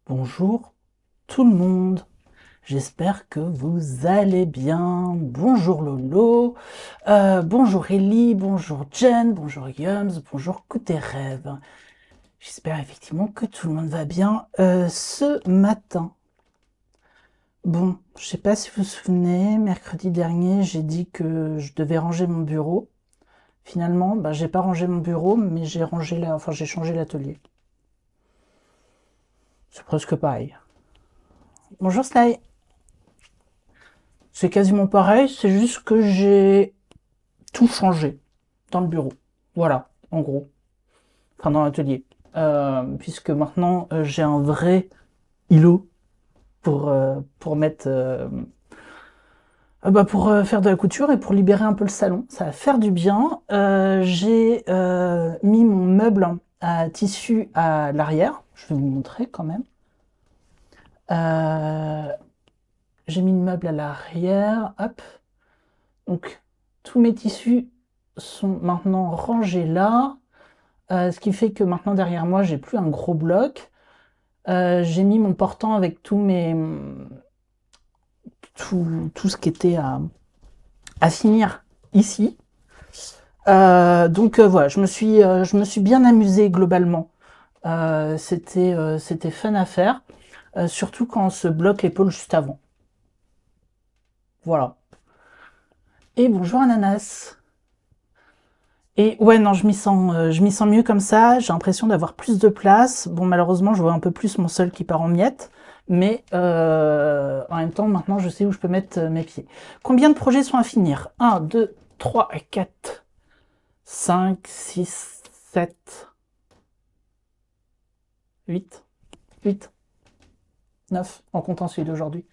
Bonjour tout le monde, j'espère que vous allez bien. Bonjour Lolo, bonjour Ellie, bonjour Jen, bonjour Yums, bonjour Côté Rêve. J'espère effectivement que tout le monde va bien ce matin. Bon, je sais pas si vous vous souvenez, mercredi dernier, j'ai dit que je devais ranger mon bureau. Finalement, j'ai pas rangé mon bureau, mais j'ai changé l'atelier. C'est presque pareil. Bonjour Sly. C'est quasiment pareil, c'est juste que j'ai tout changé dans le bureau. Voilà, en gros. Enfin, dans l'atelier. Puisque maintenant, j'ai un vrai îlot pour mettre... pour faire de la couture et pour libérer un peu le salon. Ça va faire du bien. J'ai mis mon meuble à tissu à l'arrière. Je vais vous montrer quand même. J'ai mis le meuble à l'arrière. Hop. Donc, tous mes tissus sont maintenant rangés là. Ce qui fait que maintenant derrière moi j'ai plus un gros bloc. J'ai mis mon portant avec tout ce qui était à finir ici. Donc voilà, je me suis bien amusée globalement. C'était fun à faire, surtout quand on se bloque l'épaule juste avant. Voilà. Et bonjour Ananas. Et ouais, non, je m'y sens mieux comme ça. J'ai l'impression d'avoir plus de place. Bon, malheureusement, je vois un peu plus mon sol qui part en miettes. Mais en même temps, maintenant, je sais où je peux mettre mes pieds. Combien de projets sont à finir? 1, 2, 3, 4, 5, 6, 7, 8, 8, 9, en comptant celui d'aujourd'hui.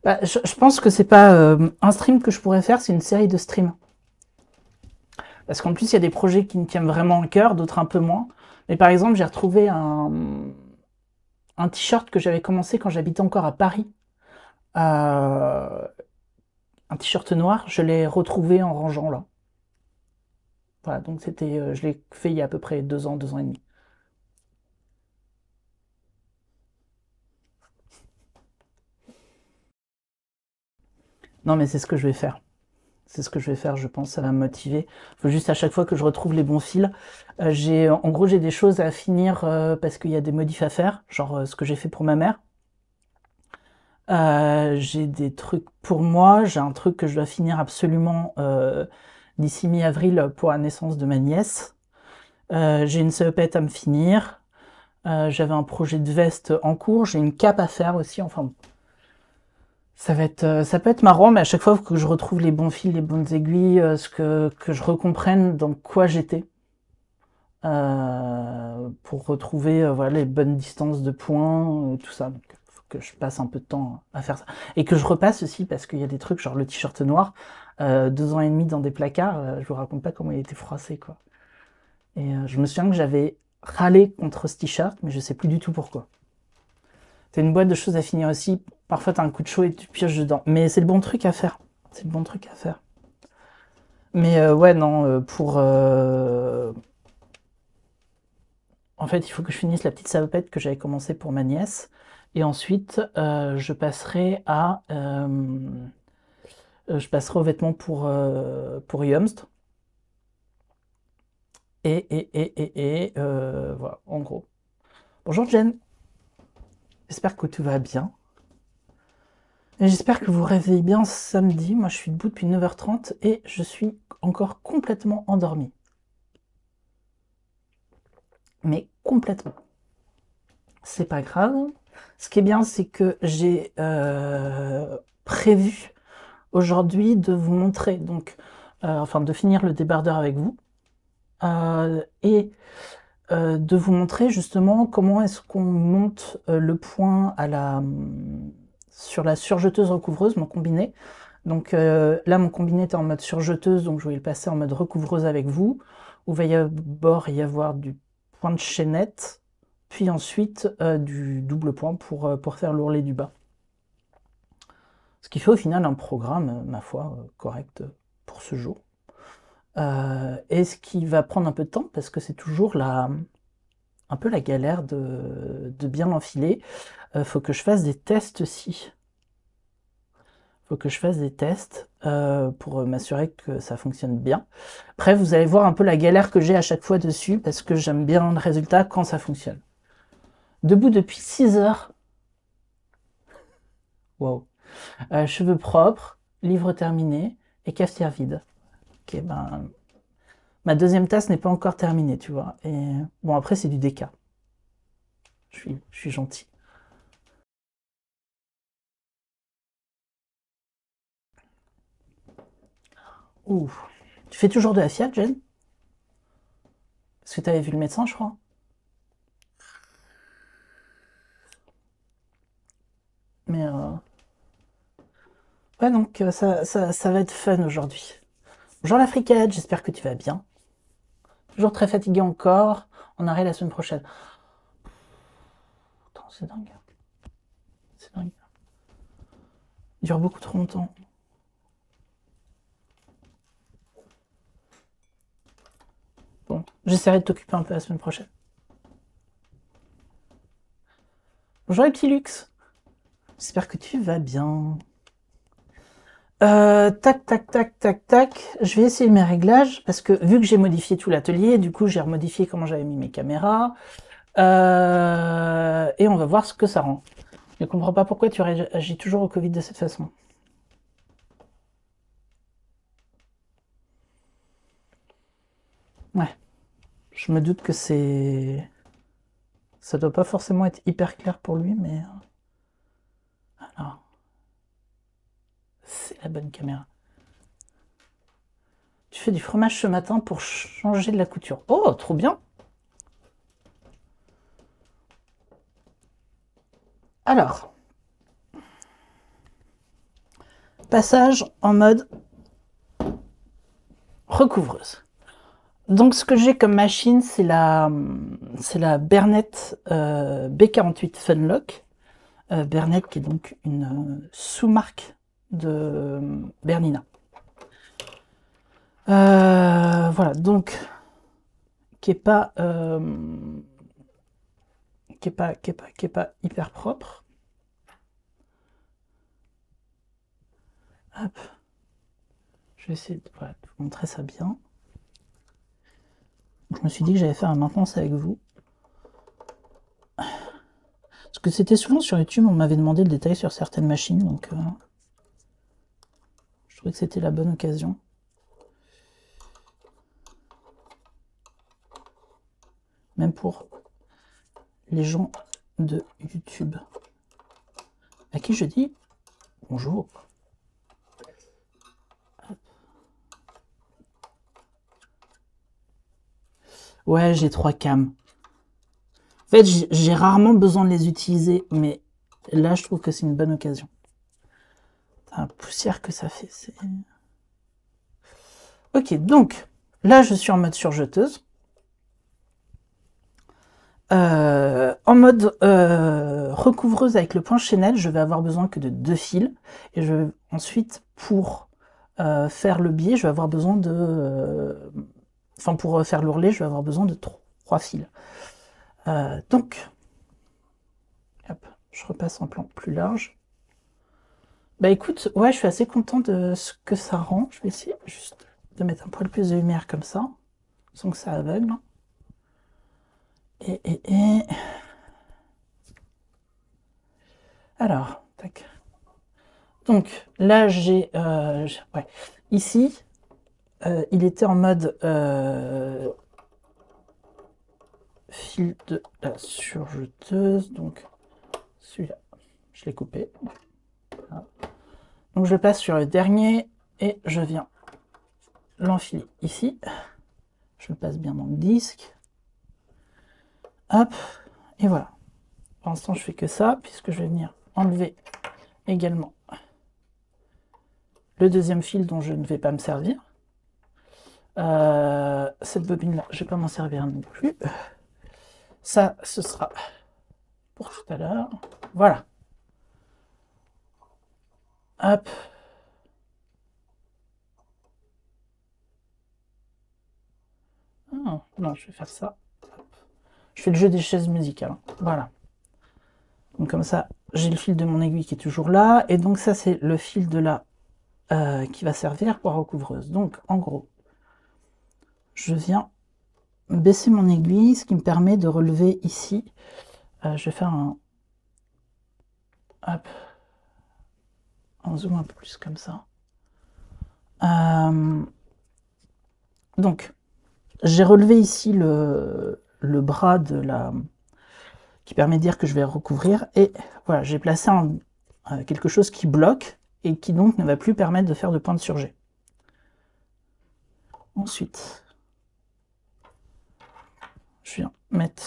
Je pense que c'est pas un stream que je pourrais faire, c'est une série de streams. Parce qu'en plus, il y a des projets qui me tiennent vraiment à cœur, d'autres un peu moins. Mais par exemple, j'ai retrouvé un t-shirt que j'avais commencé quand j'habitais encore à Paris. Un t-shirt noir, je l'ai retrouvé en rangeant là. Voilà, donc je l'ai fait il y a à peu près 2 ans et demi. Non, mais c'est ce que je vais faire. C'est ce que je vais faire, je pense, ça va me motiver. Il faut juste à chaque fois que je retrouve les bons fils. En gros, j'ai des choses à finir parce qu'il y a des modifs à faire, genre ce que j'ai fait pour ma mère. J'ai des trucs pour moi, j'ai un truc que je dois finir absolument d'ici mi-avril pour la naissance de ma nièce. J'ai une salopette à me finir. J'avais un projet de veste en cours, j'ai une cape à faire aussi, enfin ça peut être marrant, mais à chaque fois, il faut que je retrouve les bons fils, les bonnes aiguilles, que je recomprenne dans quoi j'étais, pour retrouver voilà, les bonnes distances de points, tout ça. Donc, faut que je passe un peu de temps à faire ça. Et que je repasse aussi, parce qu'il y a des trucs, genre le t-shirt noir, 2 ans et demi dans des placards, je vous raconte pas comment il était froissé, quoi. Et je me souviens que j'avais râlé contre ce t-shirt, mais je sais plus du tout pourquoi. T'as une boîte de choses à finir aussi. Parfois, t'as un coup de chaud et tu pioches dedans. Mais c'est le bon truc à faire. C'est le bon truc à faire. Mais ouais, non, en fait, il faut que je finisse la petite salopette que j'avais commencé pour ma nièce. Et ensuite, je passerai aux vêtements pour Yumst. Voilà, en gros. Bonjour Jen. J'espère que tout va bien. Et j'espère que vous vous réveillez bien samedi. Moi, je suis debout depuis 9h30 et je suis encore complètement endormie. Mais complètement. C'est pas grave. Ce qui est bien, c'est que j'ai prévu aujourd'hui de vous montrer, enfin de finir le débardeur avec vous, et de vous montrer justement comment est-ce qu'on monte le point sur la surjeteuse recouvreuse, mon combiné. Donc là, mon combiné était en mode surjeteuse, donc je vais le passer en mode recouvreuse avec vous, où il va d'abord y avoir du point de chaînette, puis ensuite du double point pour faire l'ourlet du bas. Ce qui fait au final un programme, ma foi, correct pour ce jour. Et ce qui va prendre un peu de temps, parce que c'est toujours un peu la galère de bien l'enfiler. Faut que je fasse des tests aussi. Faut que je fasse des tests pour m'assurer que ça fonctionne bien. Après, vous allez voir un peu la galère que j'ai à chaque fois dessus parce que j'aime bien le résultat quand ça fonctionne. Debout depuis 6 heures. Wow. Cheveux propres, livre terminé et cafetière vide. Ok, ben, ma deuxième tasse n'est pas encore terminée, tu vois. Et bon, après, c'est du déca. Je suis gentil. Ouh. Tu fais toujours de la fiat, Jen? Parce que tu avais vu le médecin, je crois. Mais ouais, donc ça va être fun aujourd'hui. Bonjour la fricade, j'espère que tu vas bien. Toujours très fatigué encore. On arrête la semaine prochaine. Attends, c'est dingue. C'est dingue. Il dure beaucoup trop longtemps. Bon, j'essaierai de t'occuper un peu la semaine prochaine. Bonjour les petits luxe. J'espère que tu vas bien. Tac, tac, tac, tac, tac. Je vais essayer mes réglages parce que vu que j'ai modifié tout l'atelier, du coup j'ai remodifié comment j'avais mis mes caméras. Et on va voir ce que ça rend. Je ne comprends pas pourquoi tu réagis toujours au Covid de cette façon. Ouais, je me doute que ça doit pas forcément être hyper clair pour lui, mais alors, c'est la bonne caméra. Tu fais du fromage ce matin pour changer de la couture. Oh, trop bien. Alors, passage en mode recouvreuse. Donc ce que j'ai comme machine, c'est la Bernett B48 Funlock. Bernett qui est donc une sous-marque de Bernina. Voilà, donc qui est pas hyper propre. Hop. Je vais essayer de, voilà, de vous montrer ça bien. Je me suis dit que j'allais faire un maintenance avec vous. Parce que c'était souvent sur YouTube, on m'avait demandé le détail sur certaines machines, donc je trouvais que c'était la bonne occasion. Même pour les gens de YouTube. À qui je dis bonjour. Ouais, j'ai 3 cams. En fait, j'ai rarement besoin de les utiliser, mais là, je trouve que c'est une bonne occasion. La poussière que ça fait, c'est... Ok, donc, là, je suis en mode surjeteuse. En mode recouvreuse avec le point Chanel, je vais avoir besoin que de 2 fils. Et ensuite, pour faire le biais, je vais avoir besoin de... Enfin, pour faire l'ourlet, je vais avoir besoin de 3 fils. Donc, hop, je repasse en plan plus large. Bah écoute, ouais, je suis assez content de ce que ça rend. Je vais essayer juste de mettre un poil plus de lumière comme ça, sans que ça aveugle. Et... Alors, tac. Donc, là, ouais. Ici, il était en mode fil de la surjeteuse. Donc, celui-là, je l'ai coupé. Voilà. Donc, je passe sur le dernier et je viens l'enfiler ici. Je le passe bien dans le disque. Hop, et voilà. Pour l'instant, je fais que ça, puisque je vais venir enlever également le deuxième fil dont je ne vais pas me servir. Cette bobine-là, je ne vais pas m'en servir non plus. Ça, ce sera pour tout à l'heure. Voilà. Hop. Oh, non, je vais faire ça. Hop. Je fais le jeu des chaises musicales. Voilà. Donc comme ça, j'ai le fil de mon aiguille qui est toujours là. Et donc ça, c'est le fil de la qui va servir pour recouvreuse. Donc en gros, je viens baisser mon aiguille, ce qui me permet de relever ici. Je vais faire hop, un zoom un peu plus comme ça. Donc, j'ai relevé ici le bras de la qui permet de dire que je vais recouvrir. Et voilà, j'ai placé quelque chose qui bloque et qui donc ne va plus permettre de faire de pointe sur G. Ensuite, je viens mettre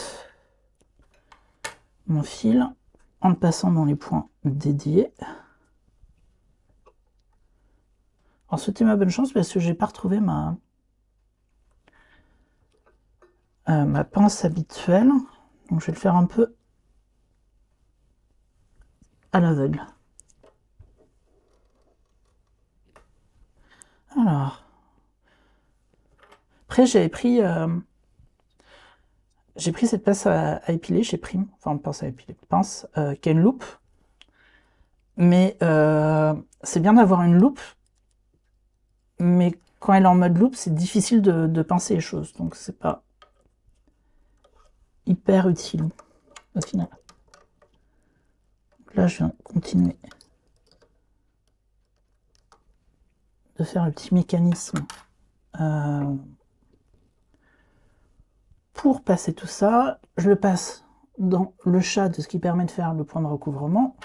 mon fil en le passant dans les points dédiés. Alors souhaitez-moi bonne chance parce que j'ai pas retrouvé ma pince habituelle. Donc je vais le faire un peu à l'aveugle. Alors, après j'ai pris cette pince à épiler chez Prime, enfin pince à épiler, pince qui a une loupe. Mais c'est bien d'avoir une loupe, mais quand elle est en mode loupe, c'est difficile de pincer les choses, donc c'est pas hyper utile au final. Là, je viens continuer de faire le petit mécanisme pour passer tout ça. Je le passe dans le chat de ce qui permet de faire le point de recouvrement.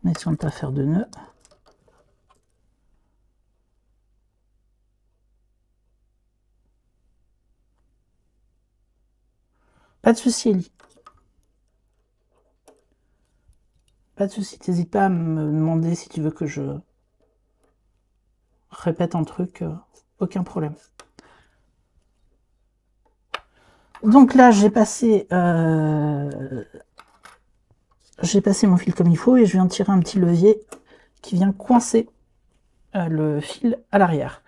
En essayant de ne pas faire de nœuds. Pas de souci, Ellie. Pas de souci, n'hésite pas à me demander si tu veux que je répète un truc, aucun problème. Donc là, j'ai passé mon fil comme il faut et je viens de tirer un petit levier qui vient coincer le fil à l'arrière.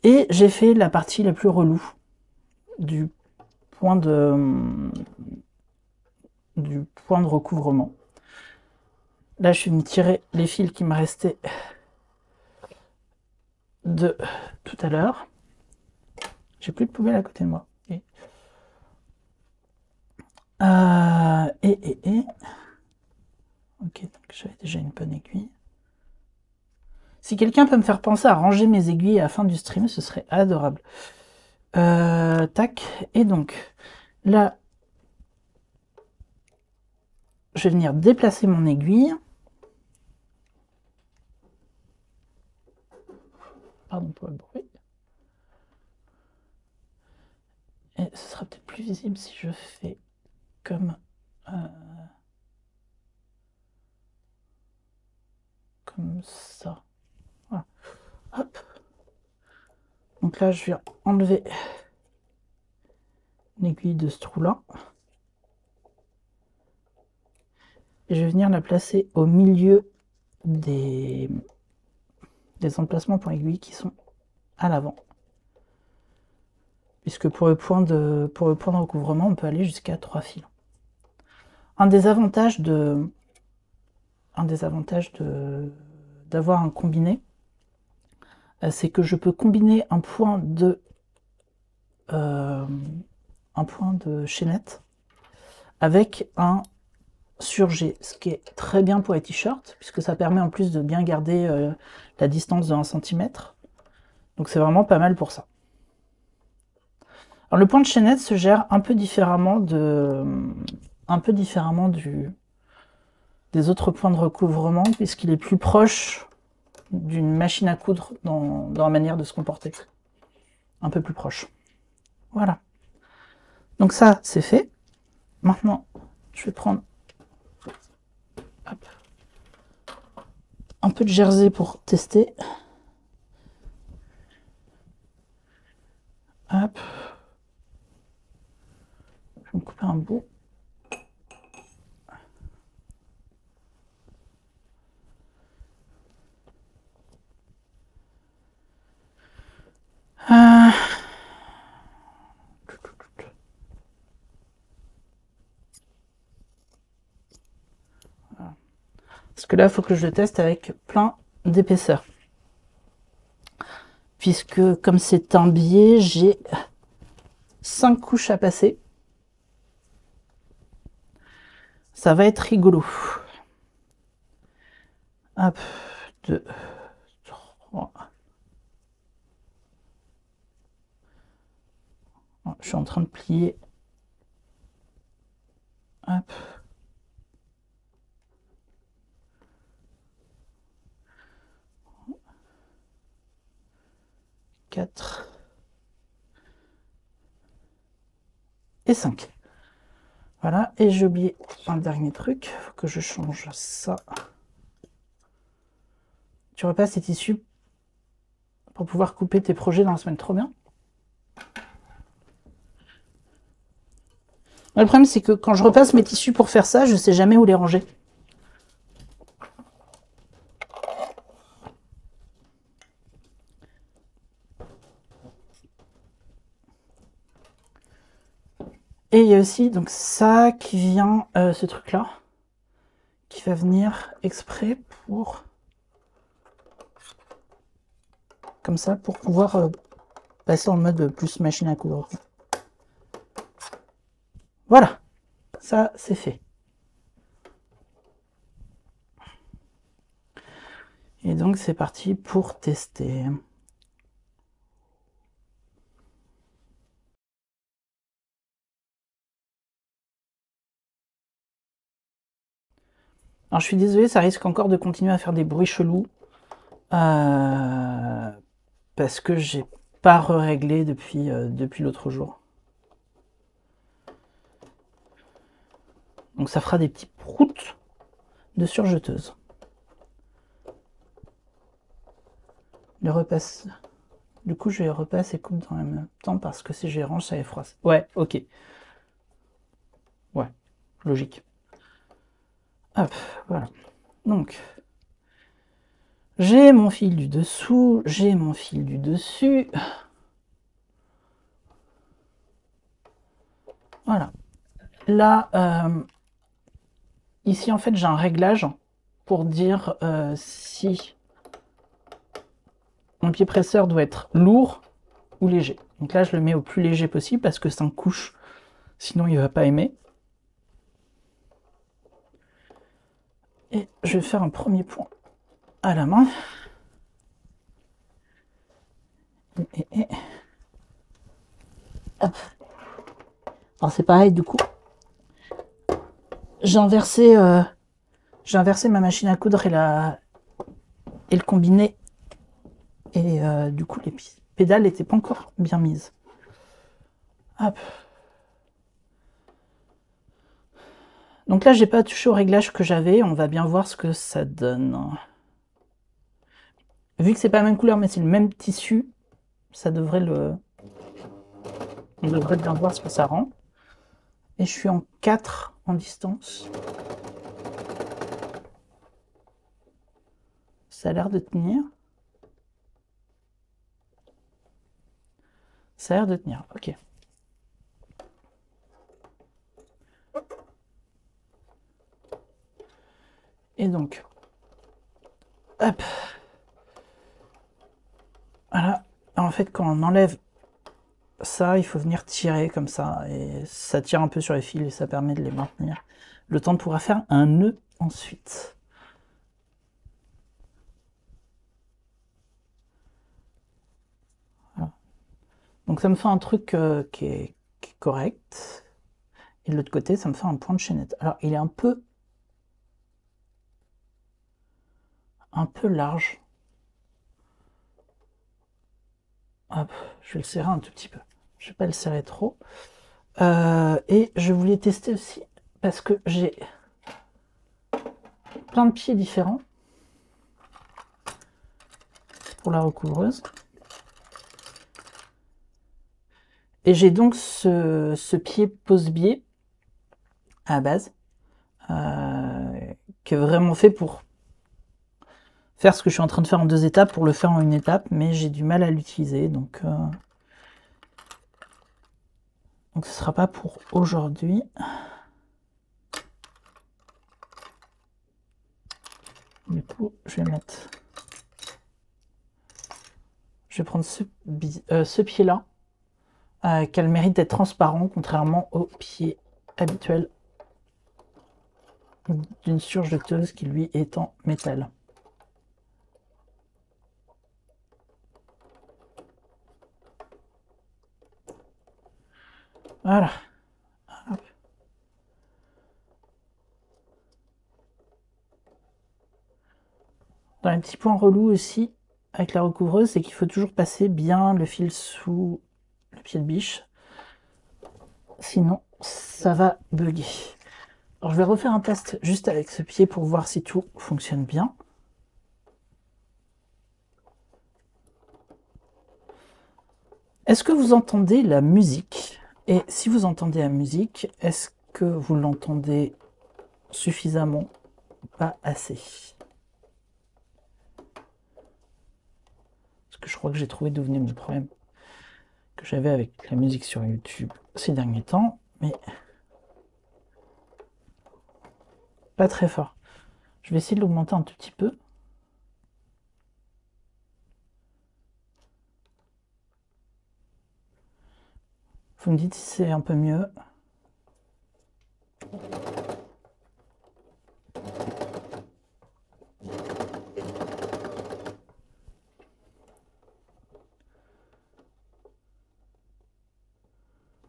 Et j'ai fait la partie la plus relou du point de recouvrement. Là, je suis venu tirer les fils qui me restaient de tout à l'heure. J'ai plus de poubelle à côté de moi. Ok, donc j'avais déjà une bonne aiguille. Si quelqu'un peut me faire penser à ranger mes aiguilles à la fin du stream, ce serait adorable. Tac, et donc là, je vais venir déplacer mon aiguille. Pardon pour le bruit. Et ce sera peut-être plus visible si je fais comme ça. Voilà. Hop. Donc là, je viens enlever l'aiguille de ce trou-là. Et je vais venir la placer au milieu des emplacements pour aiguille qui sont à l'avant. Puisque pour le point de recouvrement, on peut aller jusqu'à 3 fils. Un des avantages d'avoir un combiné, c'est que je peux combiner un point de chaînette avec un surgé, ce qui est très bien pour les t-shirts, puisque ça permet en plus de bien garder la distance de 1 cm. Donc c'est vraiment pas mal pour ça. Alors le point de chaînette se gère un peu différemment des autres points de recouvrement, puisqu'il est plus proche d'une machine à coudre dans la manière de se comporter. Un peu plus proche. Voilà. Donc ça, c'est fait. Maintenant, je vais prendre un peu de jersey pour tester. Hop. Je vais me couper un bout. Parce que là, il faut que je le teste avec plein d'épaisseur. Puisque comme c'est un biais, j'ai 5 couches à passer. Ça va être rigolo. Hop, 2, 3. Je suis en train de plier. Hop. 4 et 5. Voilà, et j'ai oublié un dernier truc. Il faut que je change ça. Tu repasses tes tissus pour pouvoir couper tes projets dans la semaine. Trop bien. Le problème, c'est que quand je repasse mes tissus pour faire ça, je sais jamais où les ranger. Et il y a aussi donc ça qui vient, ce truc-là, qui va venir exprès pour, comme ça, pour pouvoir passer en mode plus machine à coudre. Voilà, ça c'est fait. Et donc c'est parti pour tester. Alors je suis désolé, ça risque encore de continuer à faire des bruits chelous. Parce que j'ai pas réglé depuis l'autre jour. Donc ça fera des petits proutes de surjeteuse. Le repasse. Du coup, je les repasse et coupe dans le même temps parce que si je les range, ça les froisse. Ouais, ok. Ouais, logique. Hop, voilà. Donc, j'ai mon fil du dessous, j'ai mon fil du dessus. Voilà. Là, ici, en fait, j'ai un réglage pour dire si mon pied presseur doit être lourd ou léger. Donc là, je le mets au plus léger possible parce que 5 couches, sinon il ne va pas aimer. Et je vais faire un premier point à la main. Et. Hop. Alors c'est pareil du coup. J'ai inversé ma machine à coudre et le combiné. Et du coup les pédales n'étaient pas encore bien mises. Hop. Donc là j'ai pas touché au réglage que j'avais. On va bien voir ce que ça donne. Vu que c'est pas la même couleur mais c'est le même tissu, ça devrait on devrait bien voir ce que ça rend. Et je suis en 4 en distance. Ça a l'air de tenir. Ça a l'air de tenir, ok. Et donc, hop. Voilà. En fait, quand on enlève ça, il faut venir tirer comme ça. Et ça tire un peu sur les fils et ça permet de les maintenir. Le temps de pouvoir faire un nœud ensuite. Voilà. Donc ça me fait un truc qui est correct. Et de l'autre côté, ça me fait un point de chaînette. Alors, il est un peu large. Hop, je vais le serrer un tout petit peu. Je vais pas le serrer trop. Et je voulais tester aussi parce que j'ai plein de pieds différents pour la recouvreuse. Et j'ai donc ce pied pose-biais à la base qui est vraiment fait pour faire ce que je suis en train de faire en 2 étapes, pour le faire en 1 étape, mais j'ai du mal à l'utiliser, donc ce sera pas pour aujourd'hui. Du coup, je vais prendre ce pied-là, qui a le mérite d'être transparent, contrairement au pied habituel d'une surjeteuse qui lui est en métal. Voilà. Hop. Dans un petit point relou aussi avec la recouvreuse, c'est qu'il faut toujours passer bien le fil sous le pied de biche. Sinon, ça va bugger. Alors, je vais refaire un test juste avec ce pied pour voir si tout fonctionne bien. Est-ce que vous entendez la musique? Et si vous entendez la musique, est-ce que vous l'entendez suffisamment? Pas assez? Parce que je crois que j'ai trouvé d'où venait mon problème que j'avais avec la musique sur YouTube ces derniers temps, mais pas très fort. Je vais essayer de l'augmenter un tout petit peu. Vous me dites si c'est un peu mieux.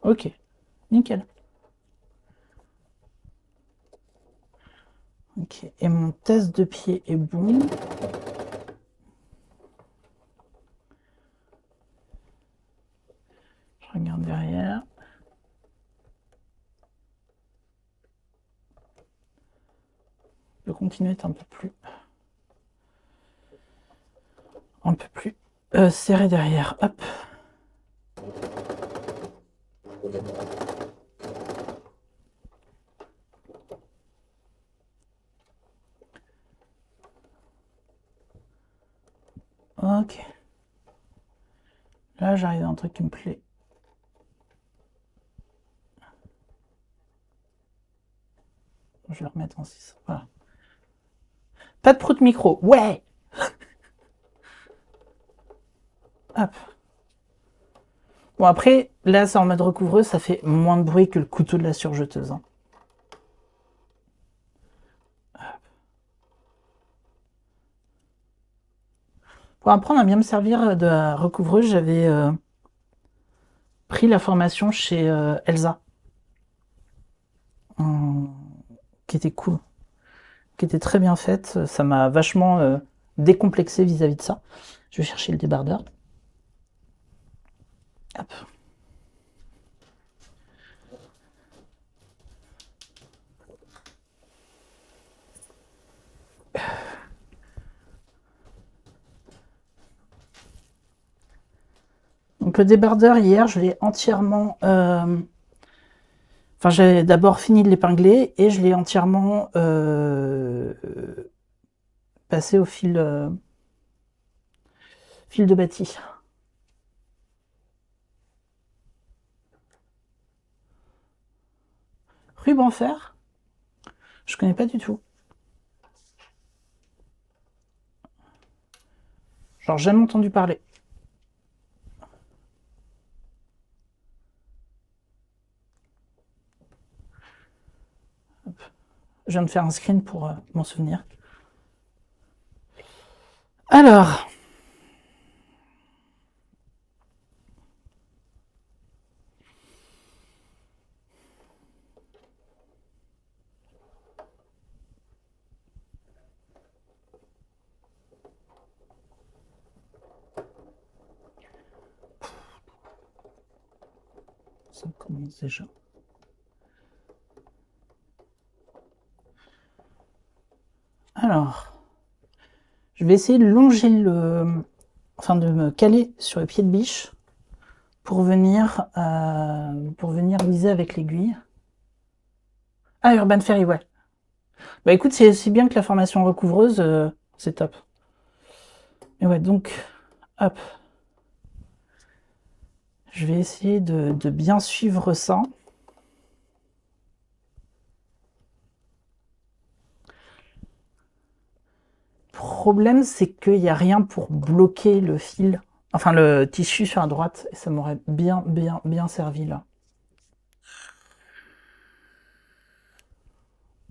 Ok, nickel. Ok, et mon test de pied est bon. Je regarde derrière. Je peux continuer à être un peu plus serré derrière. Hop. Ok. Là, j'arrive à un truc qui me plaît. Je vais le remettre en 6. Voilà. Pas de prout micro. Ouais. Hop. Bon, après, là, c'est en mode recouvreuse, ça fait moins de bruit que le couteau de la surjeteuse. Hein. Pour apprendre à bien me servir de la recouvreuse, j'avais pris la formation chez Elsa. Qui était cool. Qui était très bien faite. Ça m'a vachement décomplexé vis-à-vis de ça. Je vais chercher le débardeur. Hop. Donc le débardeur, hier, je l'ai entièrement... Enfin, j'ai d'abord fini de l'épingler et je l'ai entièrement passé au fil de bâti. Ruban fer, je connais pas du tout. Genre jamais entendu parler. Hop. Je viens de faire un screen pour m'en souvenir. Alors, ça commence déjà. Alors, je vais essayer de longer enfin de me caler sur le pied de biche pour venir viser avec l'aiguille. Ah, Urban Ferry, ouais. Bah écoute, c'est aussi bien que la formation recouvreuse, c'est top. Et ouais, donc, hop. Je vais essayer de bien suivre ça. problème, c'est qu'il n'y a rien pour bloquer le fil, enfin le tissu sur la droite, et ça m'aurait bien servi là.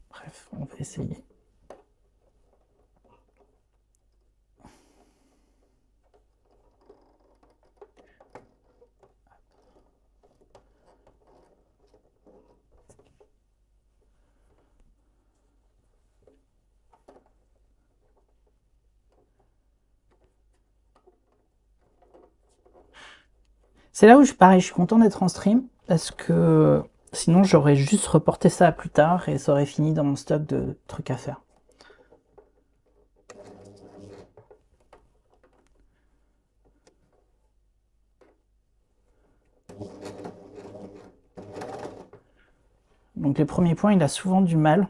Bref, on va essayer. C'est là où pareil, je suis content d'être en stream, parce que sinon j'aurais juste reporté ça à plus tard et ça aurait fini dans mon stock de trucs à faire. Donc les premiers points, il a souvent du mal.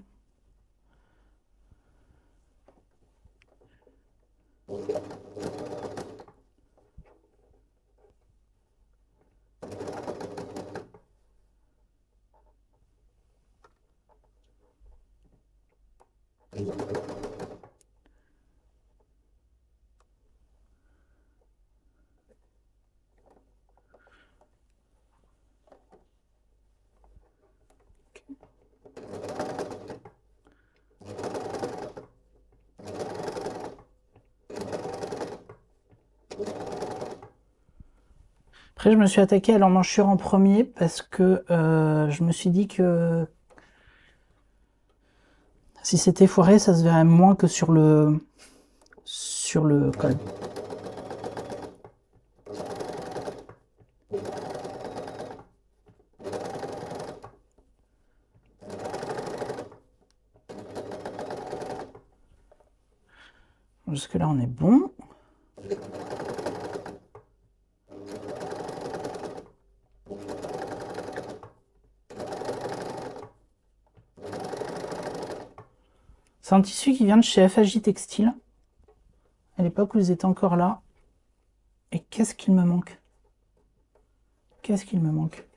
Après, je me suis attaqué à l'emmanchure en premier parce que je me suis dit que si c'était foiré, ça se verrait moins que sur le col. Jusque là, on est bon. C'est un tissu qui vient de chez FAJ Textile, à l'époque où ils étaient encore là. Et qu'est-ce qu'il me manque? Qu'est-ce qu'il me manque?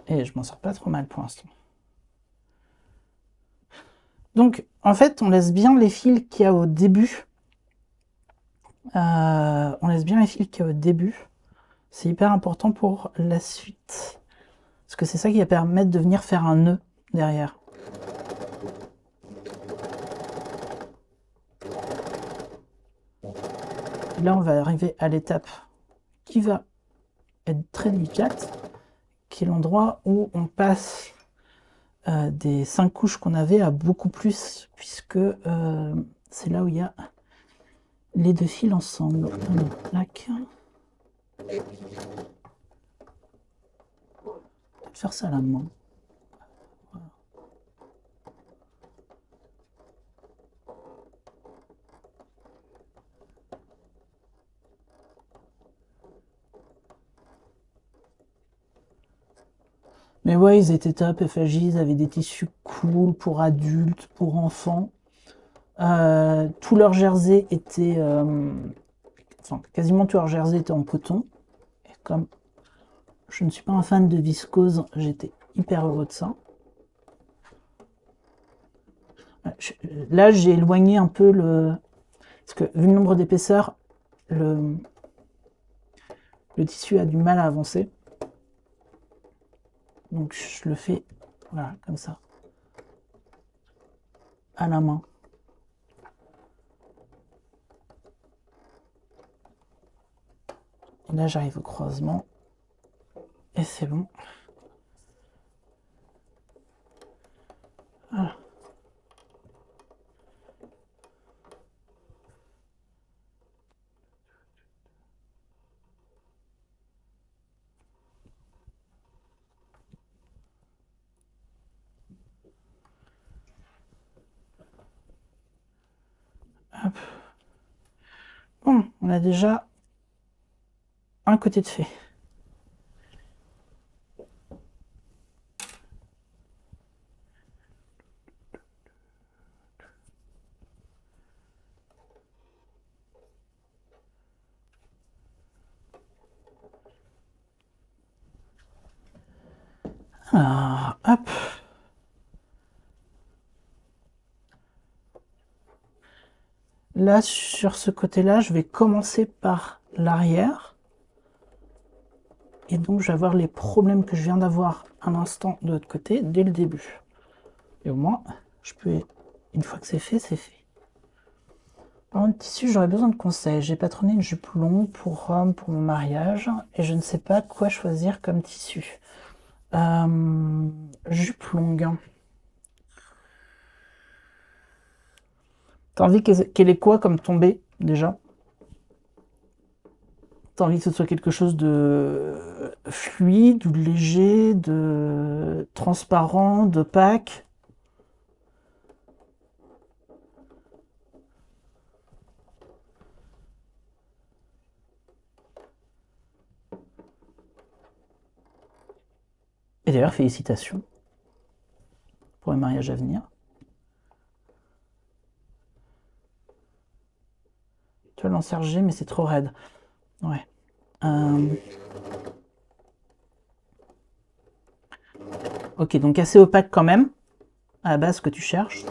Et je m'en sors pas trop mal pour l'instant. Donc, en fait, on laisse bien les fils qu'il y a au début. On laisse bien les fils qu'il y a au début. C'est hyper important pour la suite. Parce que c'est ça qui va permettre de venir faire un nœud derrière. Et là, on va arriver à l'étape qui va être très délicate, qui est l'endroit où on passe des 5 couches qu'on avait à beaucoup plus, puisque c'est là où il y a les deux fils ensemble. Alors, plaque. Faire ça à la main. Voilà. Mais ouais, ils étaient top, FAJ, ils avaient des tissus cool pour adultes, pour enfants. Tout leur jersey était... enfin, quasiment tout leur jersey était en coton. Et comme je ne suis pas un fan de viscose, j'étais hyper heureux de ça. Là, j'ai éloigné un peu le... Parce que vu le nombre d'épaisseurs, le tissu a du mal à avancer. Donc je le fais, voilà, comme ça, à la main. Et là, j'arrive au croisement. Et c'est bon. Voilà. Hop. Bon, on a déjà un côté de fait. Alors, hop. Là, sur ce côté-là, je vais commencer par l'arrière. Et donc, je vais avoir les problèmes que je viens d'avoir à l'instant de l'autre côté dès le début. Et au moins, je peux, une fois que c'est fait, c'est fait. En tissu, j'aurais besoin de conseils. J'ai patronné une jupe longue pour Rome pour mon mariage et je ne sais pas quoi choisir comme tissu. Jupe longue. T'as envie qu'elle ait quoi comme tombée déjà? T'as envie que ce soit quelque chose de fluide ou de léger, de transparent, d'opaque? Et d'ailleurs, félicitations pour le mariage à venir. Tu vas l'enserger, mais c'est trop raide. Ouais. Ok, donc assez opaque quand même, à la base, ce que tu cherches.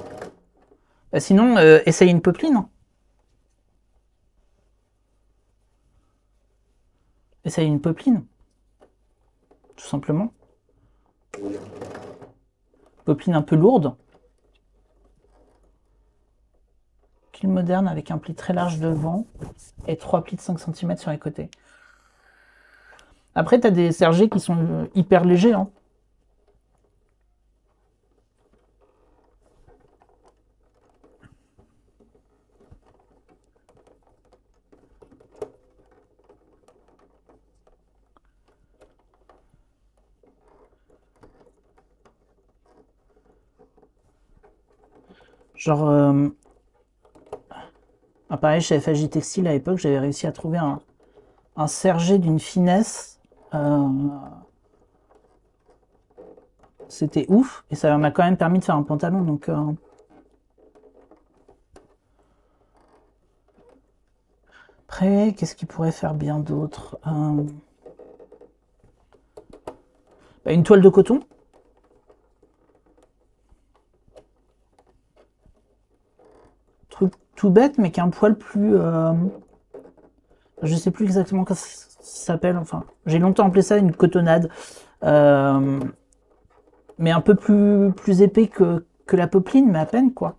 Sinon, essaye une popeline. Essaye une popeline, tout simplement. Popeline un peu lourde. Kill moderne avec un pli très large devant et 3 plis de 5 cm sur les côtés. Après, tu as des sergés qui sont hyper légers. Hein. Genre, pareil, chez FAJ Textile à l'époque, j'avais réussi à trouver un sergé d'une finesse. C'était ouf. Et ça m'a quand même permis de faire un pantalon. Donc, après, qu'est-ce qu'il pourrait faire bien d'autre? Une toile de coton. Truc tout bête, mais qui est un poil plus... je sais plus exactement comment ça s'appelle. Enfin, j'ai longtemps appelé ça une cotonnade. Mais un peu plus épais que la popeline, mais à peine, quoi.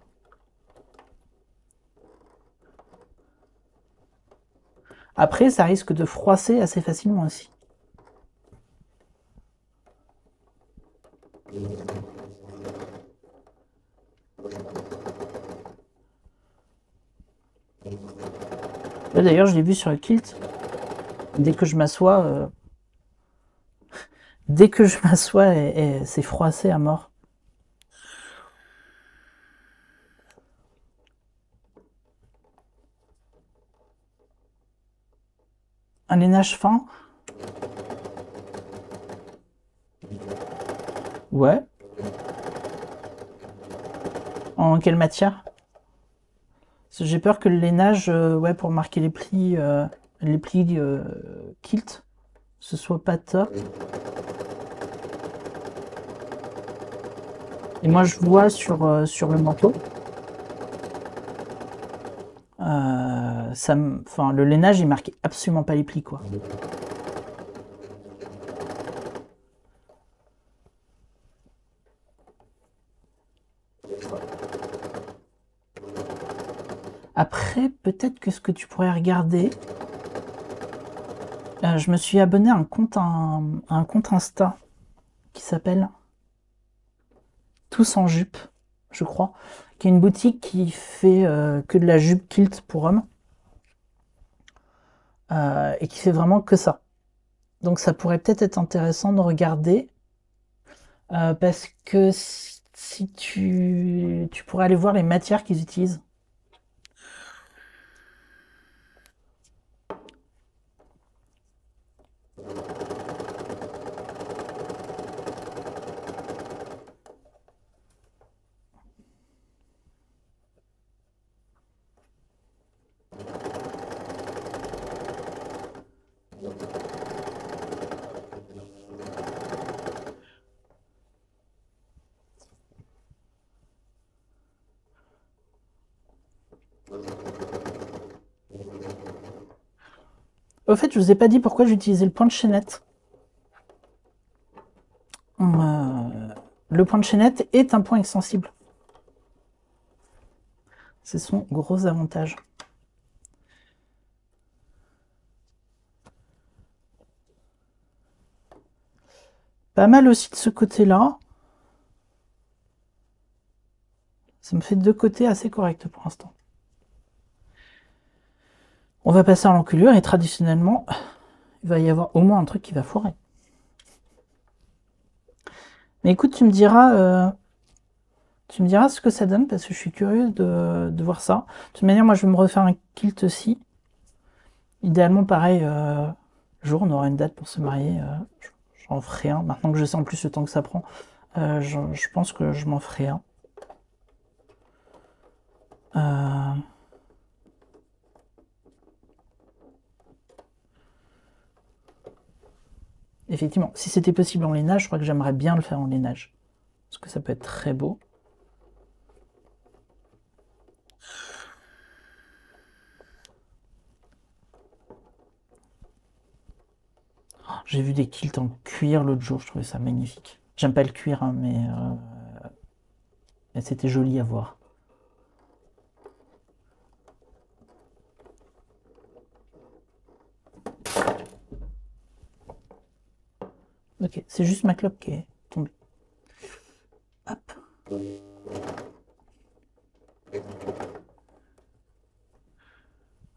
Après, ça risque de froisser assez facilement aussi. Là, d'ailleurs, je l'ai vu sur le kilt. Dès que je m'assois, c'est froissé à mort. Un lainage fin. Ouais. En quelle matière? J'ai peur que le lainage, ouais, pour marquer les plis kilt, ce soit pas top. Et moi, je vois sur le manteau, enfin, le lainage, il marquait absolument pas les plis, quoi. Après, peut-être que ce que tu pourrais regarder, je me suis abonné à un compte Insta qui s'appelle Tous en jupe, je crois, qui est une boutique qui fait que de la jupe kilt pour hommes et qui fait vraiment que ça. Donc ça pourrait peut-être être intéressant de regarder parce que si tu pourrais aller voir les matières qu'ils utilisent. Au fait, je vous ai pas dit pourquoi j'utilisais le point de chaînette. Le point de chaînette est un point extensible. C'est son gros avantage. Pas mal aussi de ce côté-là. Ça me fait deux côtés assez corrects pour l'instant. On va passer à l'enculure et traditionnellement, il va y avoir au moins un truc qui va foirer. Mais écoute, tu me diras ce que ça donne parce que je suis curieux de voir ça. De toute manière, moi je vais me refaire un kilt aussi. Idéalement, pareil, jour, on aura une date pour se marier. J'en ferai un. Maintenant que je sais en plus le temps que ça prend, je pense que je m'en ferai un. Effectivement, si c'était possible en lainage, je crois que j'aimerais bien le faire en lainage. Parce que ça peut être très beau. J'ai vu des kilts en cuir l'autre jour, je trouvais ça magnifique. J'aime pas le cuir, hein, mais c'était joli à voir. Ok, c'est juste ma clope qui est tombée. Hop.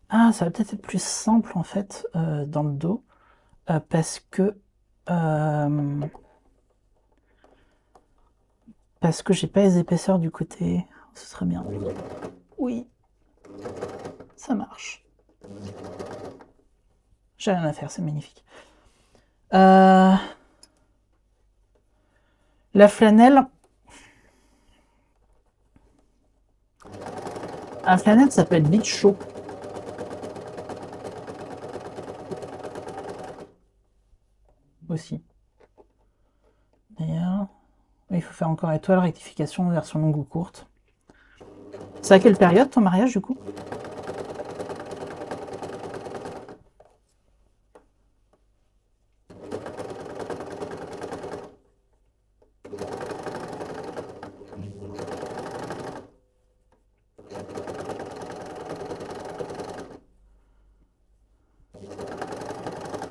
Ah, ça va peut-être être plus simple en fait dans le dos parce que j'ai pas les épaisseurs du côté. Ce serait bien. Oui, ça marche. J'ai rien à faire, c'est magnifique. La flanelle. La flanelle, ça peut être vite chaud. Aussi. D'ailleurs, il faut faire encore étoile, rectification, version longue ou courte. C'est à quelle période ton mariage du coup?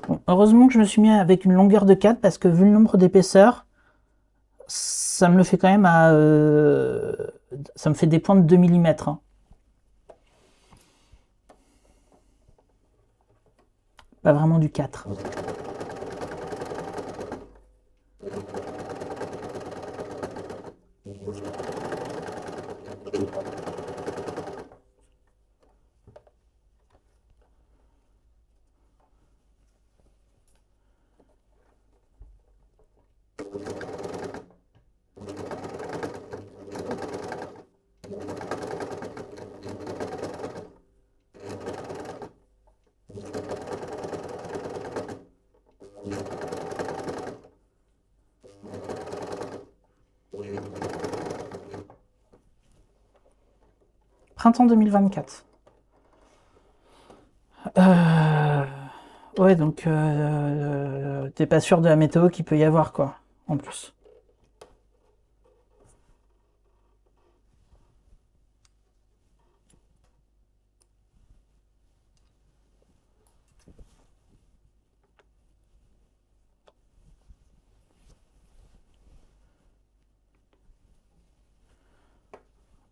Bon, heureusement que je me suis mis avec une longueur de 4 parce que vu le nombre d'épaisseurs, ça me le fait quand même à... ça me fait des points de 2 mm. Hein. Pas vraiment du 4. Printemps 2024. Ouais, donc t'es pas sûr de la météo qu'il peut y avoir, quoi, en plus.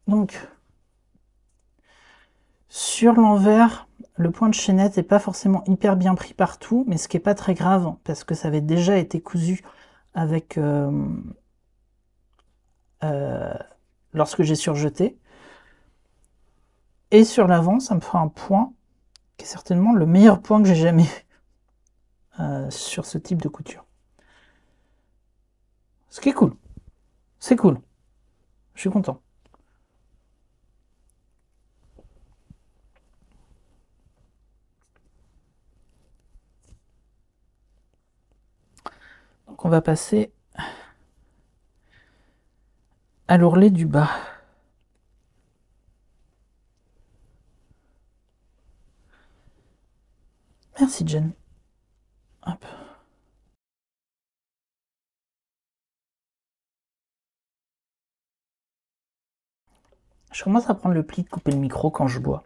Donc, sur l'envers, le point de chaînette n'est pas forcément hyper bien pris partout, mais ce qui n'est pas très grave, parce que ça avait déjà été cousu avec lorsque j'ai surjeté. Et sur l'avant, ça me fait un point qui est certainement le meilleur point que j'ai jamais eu sur ce type de couture. Ce qui est cool. C'est cool. Je suis content. Donc on va passer à l'ourlet du bas. Merci Jen. Hop. Je commence à prendre le pli de couper le micro quand je bois.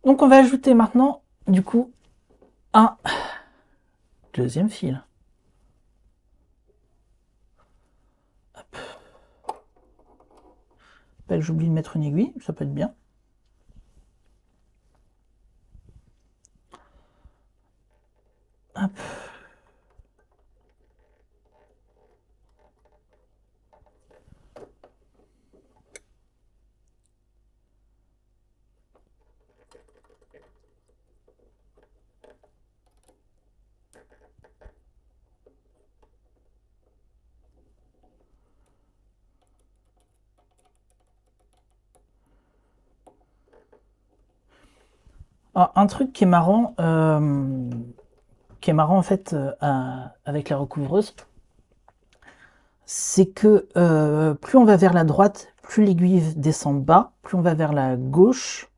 Donc on va ajouter maintenant, du coup, un deuxième fil. Hop. J'oublie de mettre une aiguille, ça peut être bien. Hop. Alors, un truc qui est marrant en fait avec la recouvreuse, c'est que plus on va vers la droite, plus l'aiguille descend bas, plus on va vers la gauche,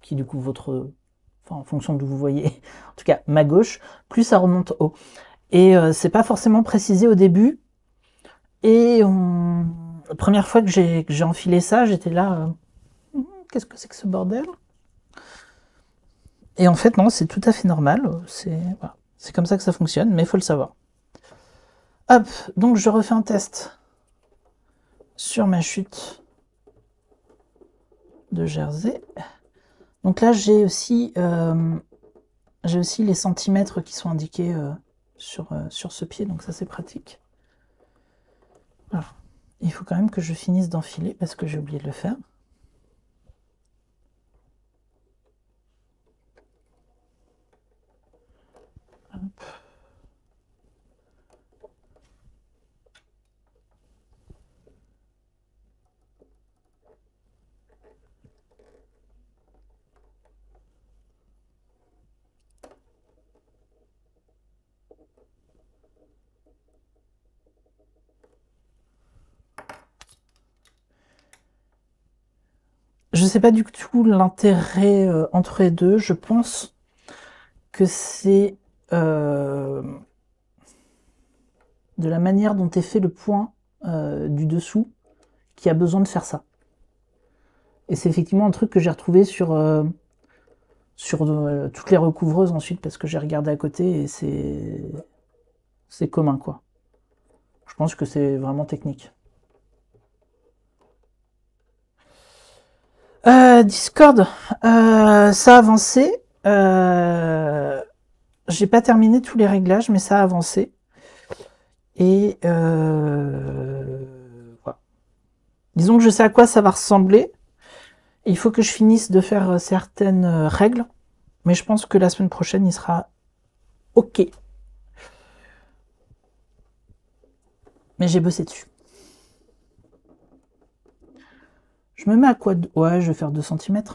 qui du coup en fonction d'où vous voyez, en tout cas ma gauche, plus ça remonte haut. Et c'est pas forcément précisé au début. Et la première fois que j'ai enfilé ça, j'étais là, qu'est-ce que c'est que ce bordel? Et en fait non, c'est tout à fait normal, voilà. C'est comme ça que ça fonctionne, mais il faut le savoir. Hop, donc je refais un test sur ma chute de jersey. Donc là j'ai aussi les centimètres qui sont indiqués sur ce pied, donc ça c'est pratique. Voilà. Il faut quand même que je finisse d'enfiler parce que j'ai oublié de le faire. Hop. Je sais pas du tout l'intérêt entre les deux. Je pense que c'est de la manière dont est fait le point du dessous qui a besoin de faire ça. Et c'est effectivement un truc que j'ai retrouvé sur toutes les recouvreuses ensuite parce que j'ai regardé à côté et c'est commun quoi. Je pense que c'est vraiment technique. Discord, ça a avancé. J'ai pas terminé tous les réglages, mais ça a avancé. Et voilà. Disons que je sais à quoi ça va ressembler. Il faut que je finisse de faire certaines règles. Mais je pense que la semaine prochaine, il sera OK. Mais j'ai bossé dessus. Je me mets à quoi? Ouais, je vais faire 2 cm. De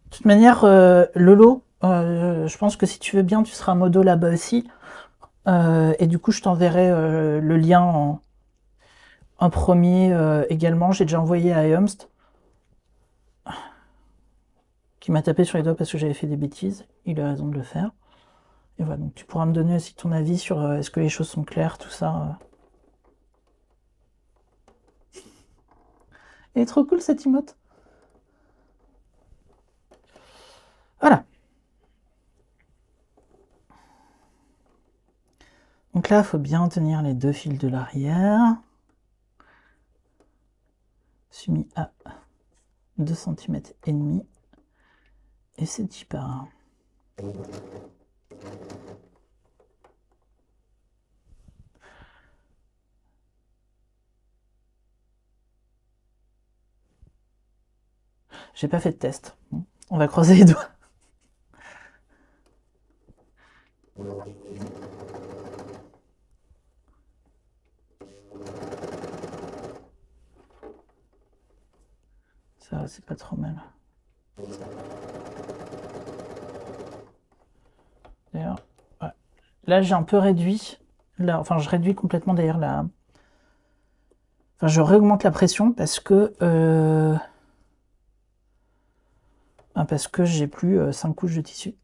toute manière, Lolo, je pense que si tu veux bien, tu seras modo là-bas aussi. Et du coup, je t'enverrai le lien en premier également. J'ai déjà envoyé à Eumst, qui m'a tapé sur les doigts parce que j'avais fait des bêtises. Il a raison de le faire. Et voilà, donc tu pourras me donner aussi ton avis sur est-ce que les choses sont claires, tout ça. Il est trop cool cette emote. Voilà. Donc là, il faut bien tenir les 2 fils de l'arrière. Je suis mis à 2 cm et demi. Et c'est 10 par 1. J'ai pas fait de test. On va croiser les doigts. Ça, c'est pas trop mal. là, j'ai un peu réduit. Là, enfin, je réduis complètement d'ailleurs la... Enfin, je réaugmente la pression parce que j'ai plus 5 couches de tissu.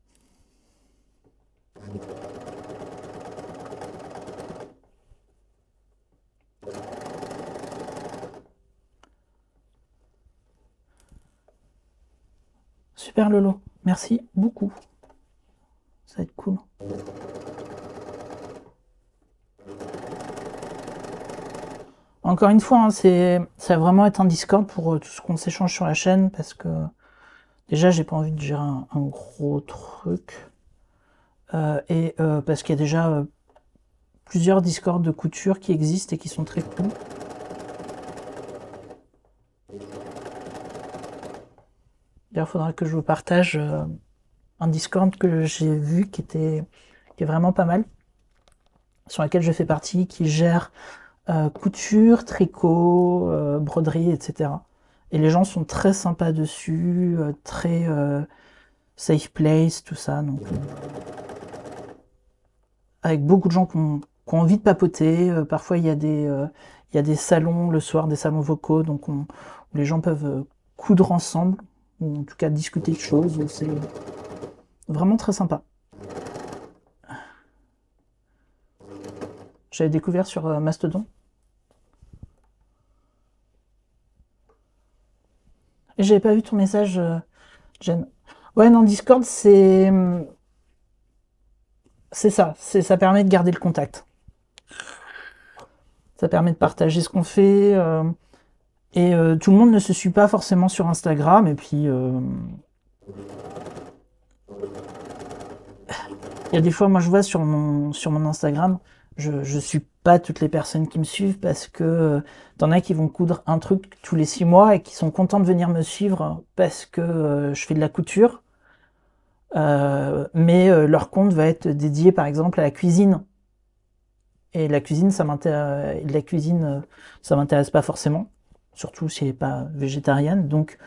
Super Lolo, merci beaucoup. Ça va être cool. Encore une fois, hein, ça va vraiment être un Discord pour tout ce qu'on s'échange sur la chaîne, parce que déjà, j'ai pas envie de gérer un gros truc. Parce qu'il y a déjà plusieurs Discords de couture qui existent et qui sont très cool. D'ailleurs, il faudra que je vous partage un Discord que j'ai vu qui est vraiment pas mal, sur lequel je fais partie, qui gère couture, tricot, broderie, etc. Et les gens sont très sympas dessus, très safe place, tout ça. Donc, avec beaucoup de gens qui ont envie de papoter. Parfois, il y a des salons le soir, des salons vocaux, donc où les gens peuvent coudre ensemble, ou en tout cas discuter de choses. C'est vraiment très sympa. J'avais découvert sur Mastodon. Et j'avais pas vu ton message, Jen. Ouais, non, Discord, c'est ça. Ça permet de garder le contact. Ça permet de partager ce qu'on fait. Et tout le monde ne se suit pas forcément sur Instagram. Et puis, il y a des fois, moi, je vois sur mon Instagram, je suis pas toutes les personnes qui me suivent parce que t'en as qui vont coudre un truc tous les 6 mois et qui sont contents de venir me suivre parce que je fais de la couture. Mais leur compte va être dédié, par exemple, à la cuisine. Et la cuisine, ça m'intéresse pas forcément, surtout si elle n'est pas végétarienne. Donc,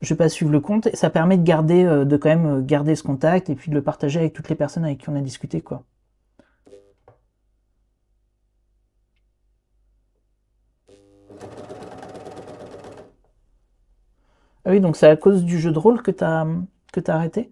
je vais pas suivre le compte et ça permet de garder, de quand même garder ce contact et puis de le partager avec toutes les personnes avec qui on a discuté, quoi. Ah oui, donc c'est à cause du jeu de rôle que t'as arrêté?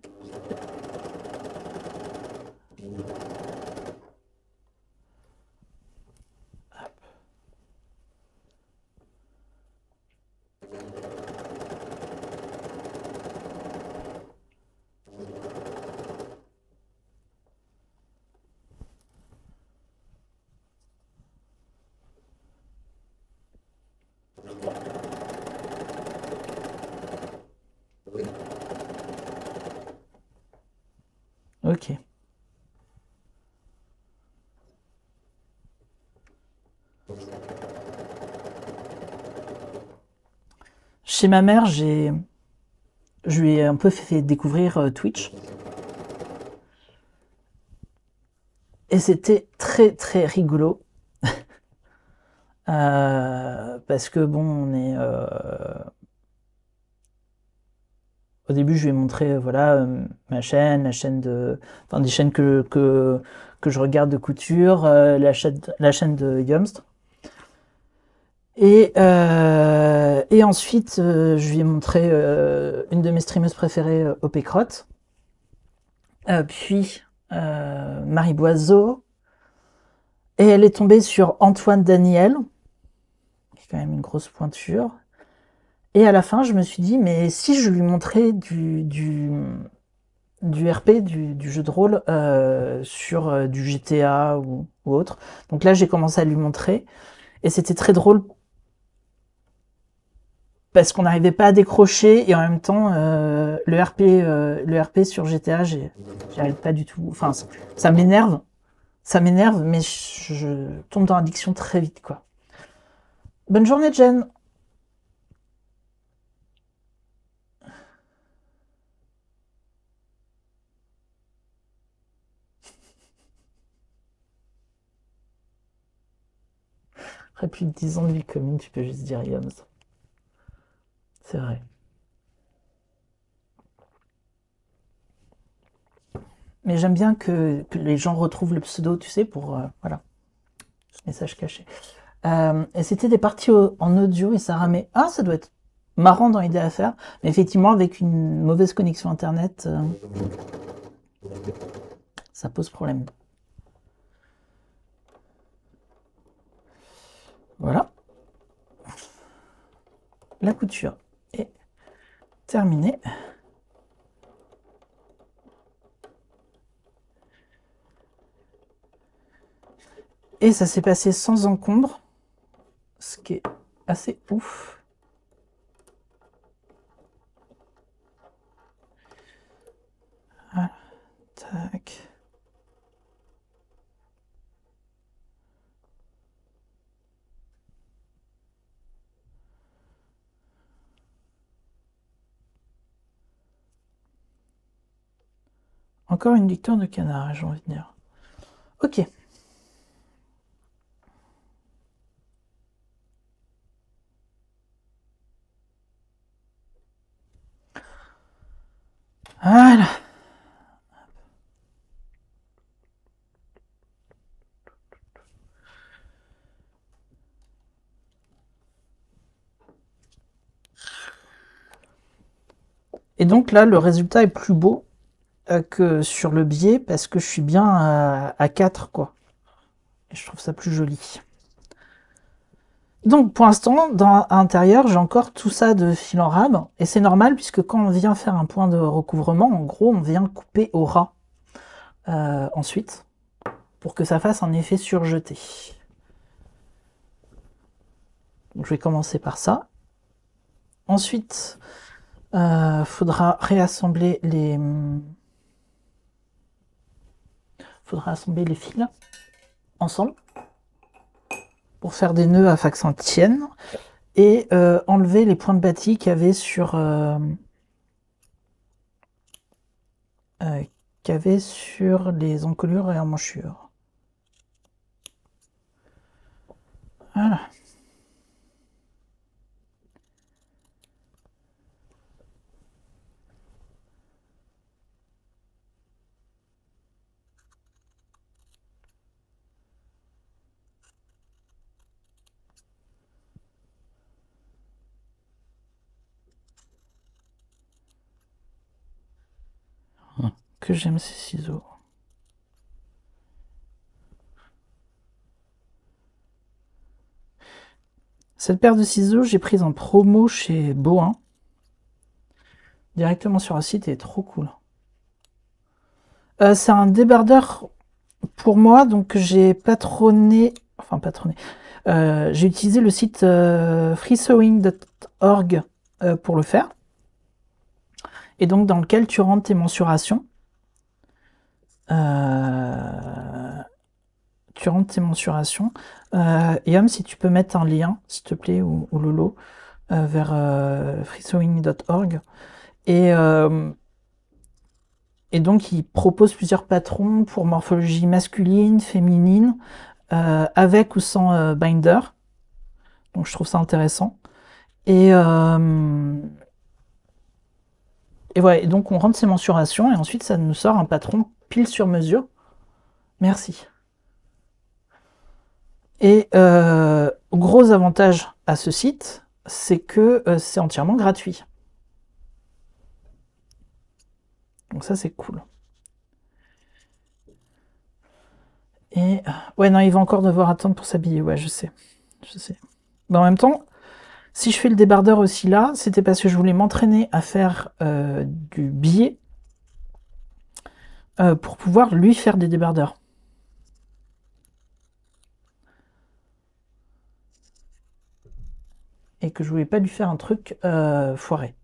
Ok. Chez ma mère, je lui ai un peu fait découvrir Twitch et c'était très très rigolo. Parce que bon, au début, je lui ai montré voilà ma chaîne, enfin des chaînes que je regarde de couture, la chaîne de Yumst. Et ensuite, je lui ai montré une de mes streameuses préférées, OP Crotte, puis Marie Boiseau, et elle est tombée sur Antoine Daniel, qui est quand même une grosse pointure. Et à la fin, je me suis dit, mais si je lui montrais du RP, du jeu de rôle, sur du GTA ou autre. Donc là, j'ai commencé à lui montrer, et c'était très drôle parce qu'on n'arrivait pas à décrocher et en même temps le RP sur GTA, j'y arrive pas du tout. Enfin, ça m'énerve, mais je tombe dans l'addiction très vite, quoi. Bonne journée, Jen. Après plus de 10 ans de vie commune, tu peux juste dire Yams. C'est vrai. Mais j'aime bien que les gens retrouvent le pseudo, tu sais, pour... voilà, message caché. Et c'était des parties en audio et ça ramait. Ah, ça doit être marrant dans l'idée à faire. Mais effectivement, avec une mauvaise connexion Internet, ça pose problème. Voilà. La couture est terminée. Et ça s'est passé sans encombre, ce qui est assez ouf. Voilà. Tac. Encore une victoire de canard, j'ai envie de dire. Ok. Voilà. Et donc là, le résultat est plus beau que sur le biais parce que je suis bien à 4, quoi. Et je trouve ça plus joli. Donc pour l'instant, à l'intérieur, j'ai encore tout ça de fil en rame. Et c'est normal puisque quand on vient faire un point de recouvrement, en gros, on vient couper au ras ensuite pour que ça fasse un effet surjeté. Donc je vais commencer par ça. Ensuite, faudra réassembler les... faudra assembler les fils ensemble pour faire des nœuds afin que ça tienne et enlever les points de bâtis qu'il y avait sur les encolures et emmanchures. Voilà. Que j'aime ces ciseaux. Cette paire de ciseaux, j'ai prise en promo chez Boin. Directement sur un site et trop cool. C'est un débardeur pour moi, donc j'ai patronné. Enfin, patronné. J'ai utilisé le site freesewing.org pour le faire. Et donc, dans lequel tu rentres tes mensurations. Tu rentres tes mensurations. Yam, si tu peux mettre un lien, s'il te plaît, ou Lolo, vers freesewing.org. Et donc, il propose plusieurs patrons pour morphologie masculine, féminine, avec ou sans binder. Donc, je trouve ça intéressant. Et voilà, et donc on rentre ses mensurations et ensuite ça nous sort un patron pile sur mesure. Merci. Et gros avantage à ce site, c'est que c'est entièrement gratuit. Donc ça, c'est cool. Et ouais, non, il va encore devoir attendre pour s'habiller. Ouais, je sais. Je sais. Mais en même temps, si je fais le débardeur aussi là, c'était parce que je voulais m'entraîner à faire du billet pour pouvoir lui faire des débardeurs. Et que je voulais pas lui faire un truc foiré.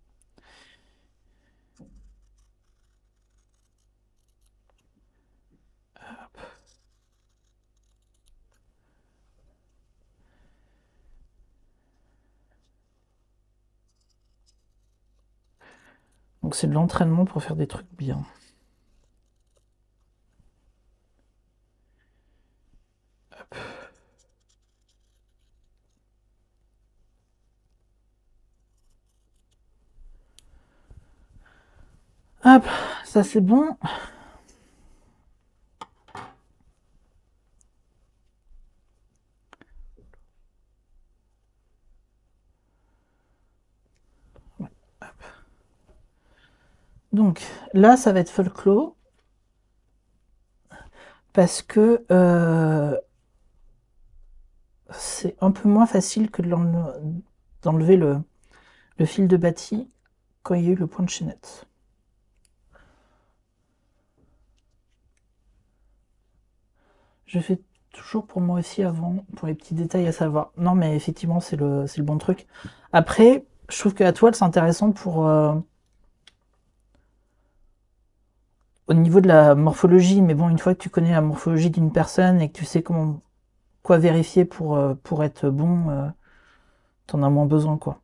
Donc c'est de l'entraînement pour faire des trucs bien. Hop. Hop, ça c'est bon. Donc là, ça va être folklore. Parce que c'est un peu moins facile que d'enlever le fil de bâti quand il y a eu le point de chaînette. Je fais toujours pour moi aussi avant, pour les petits détails à savoir. Non, mais effectivement, c'est le bon truc. Après, je trouve que la toile, c'est intéressant pour au niveau de la morphologie. Mais bon, une fois que tu connais la morphologie d'une personne et que tu sais quoi vérifier pour être bon, t'en as moins besoin, quoi.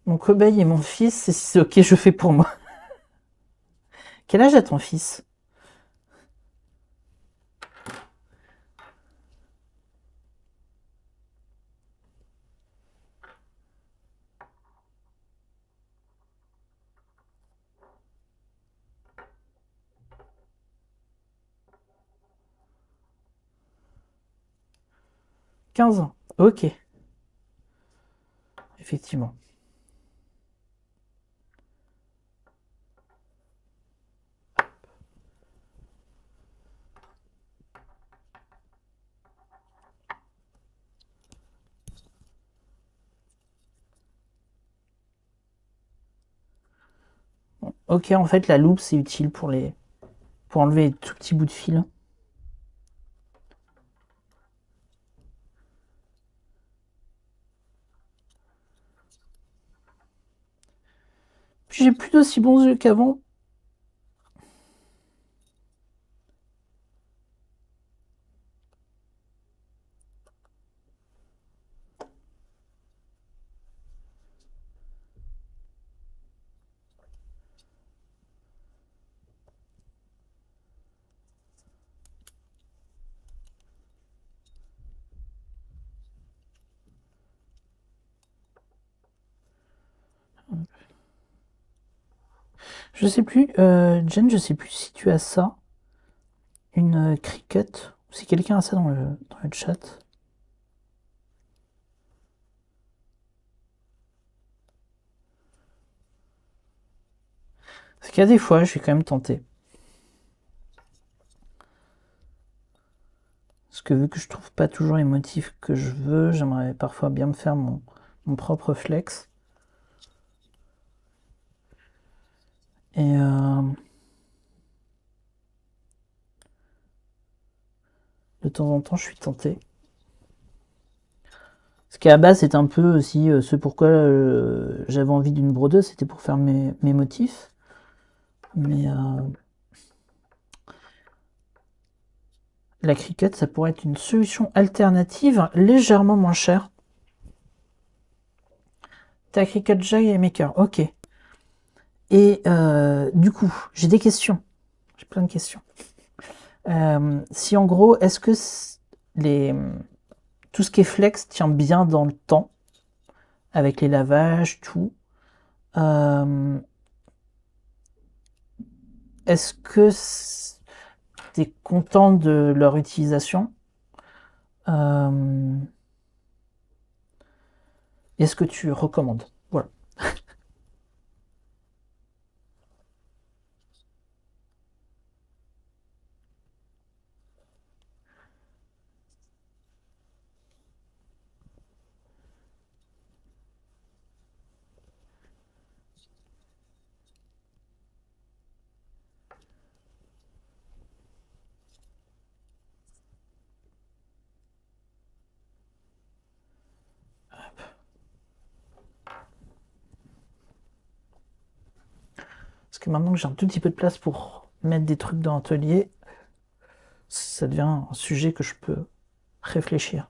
Mon cobaye et mon fils, c'est ok, je fais pour moi. Quel âge a ton fils? 15 ans. Ok, effectivement. Bon, ok, en fait, la loupe, c'est utile pour enlever les tout petits bouts de fil. Puis j'ai plus d'aussi bons yeux qu'avant. Je sais plus, Jen, je sais plus si tu as ça. Une Cricut. Si quelqu'un a ça dans le chat. Parce qu'il y a des fois, je suis quand même tenté. Parce que vu que je trouve pas toujours les motifs que je veux, j'aimerais parfois bien me faire mon propre flex. Et de temps en temps, je suis tenté. Parce qu'à la base, c'était un peu aussi ce pourquoi j'avais envie d'une brodeuse, c'était pour faire mes motifs. Mais la Cricut, ça pourrait être une solution alternative légèrement moins chère. Ta Cricut Joy et Maker, ok. Et du coup, j'ai des questions. J'ai plein de questions. Si en gros, est-ce que tout ce qui est flex tient bien dans le temps, avec les lavages, tout. Est-ce que tu es content de leur utilisation? Est-ce que tu recommandes? Voilà. Parce que maintenant que j'ai un tout petit peu de place pour mettre des trucs dans l'atelier, ça devient un sujet que je peux réfléchir.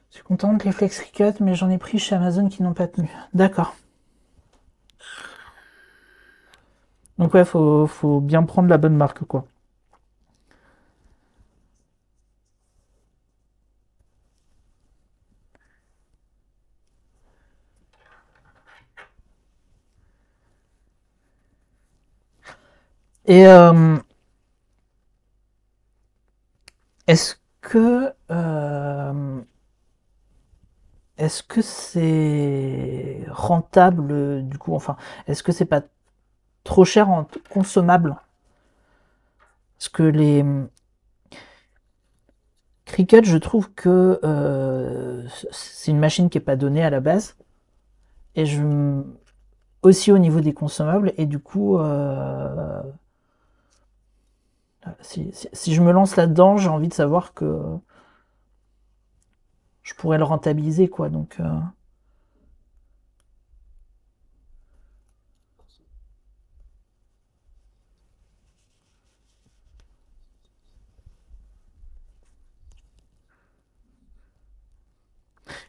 Je suis contente les Flex Cricut, mais j'en ai pris chez Amazon qui n'ont pas tenu. D'accord. Donc ouais, faut bien prendre la bonne marque, quoi. Et est-ce que c'est rentable du coup, enfin, est-ce que c'est pas trop cher en consommable? Parce que les Cricut, je trouve que c'est une machine qui est pas donnée à la base, et aussi au niveau des consommables, et du coup, si je me lance là-dedans, j'ai envie de savoir que je pourrais le rentabiliser, quoi. Donc, en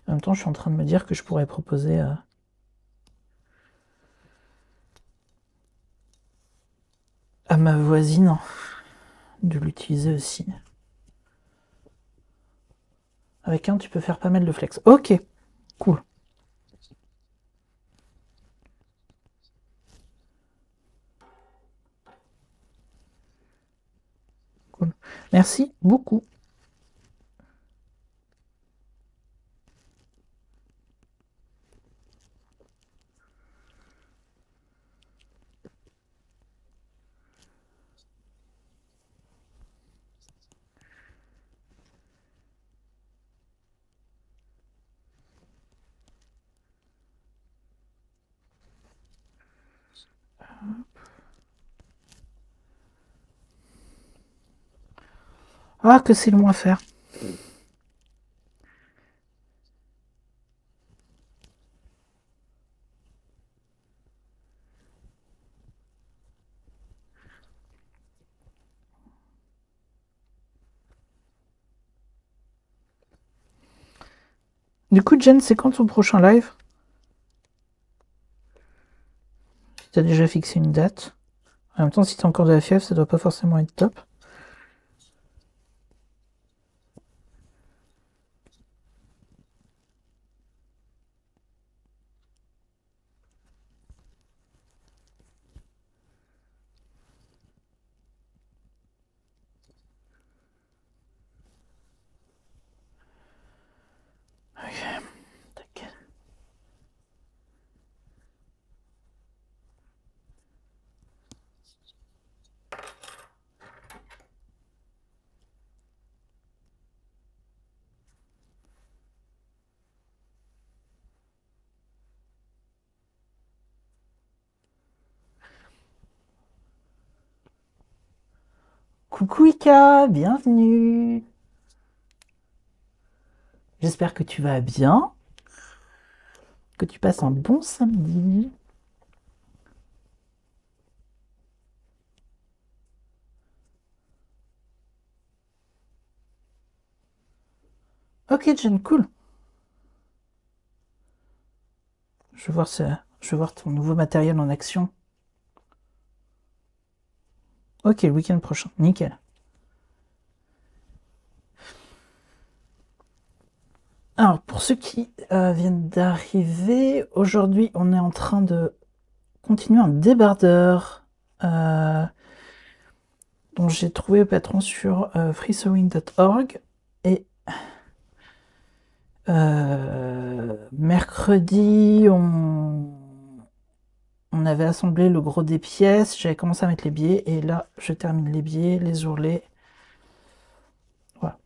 même temps, je suis en train de me dire que je pourrais proposer à ma voisine de l'utiliser aussi. Avec un, tu peux faire pas mal de flex. Ok, cool. Cool. Merci beaucoup. Ah, que c'est long à faire. Du coup, Jen, c'est quand ton prochain live? Tu as déjà fixé une date. En même temps, si t'as encore de la fièvre, ça doit pas forcément être top. Ok, tac. Coucou Ika, bienvenue. J'espère que tu vas bien, que tu passes un bon samedi. Ok, Jen, cool. Je vais voir je vais voir ton nouveau matériel en action. Ok, le week-end prochain, nickel. Alors, pour ceux qui viennent d'arriver, aujourd'hui, on est en train de continuer un débardeur dont j'ai trouvé le patron sur freesewing.org. Et mercredi, on avait assemblé le gros des pièces, j'avais commencé à mettre les biais, et là, je termine les biais, les ourlets. Voilà.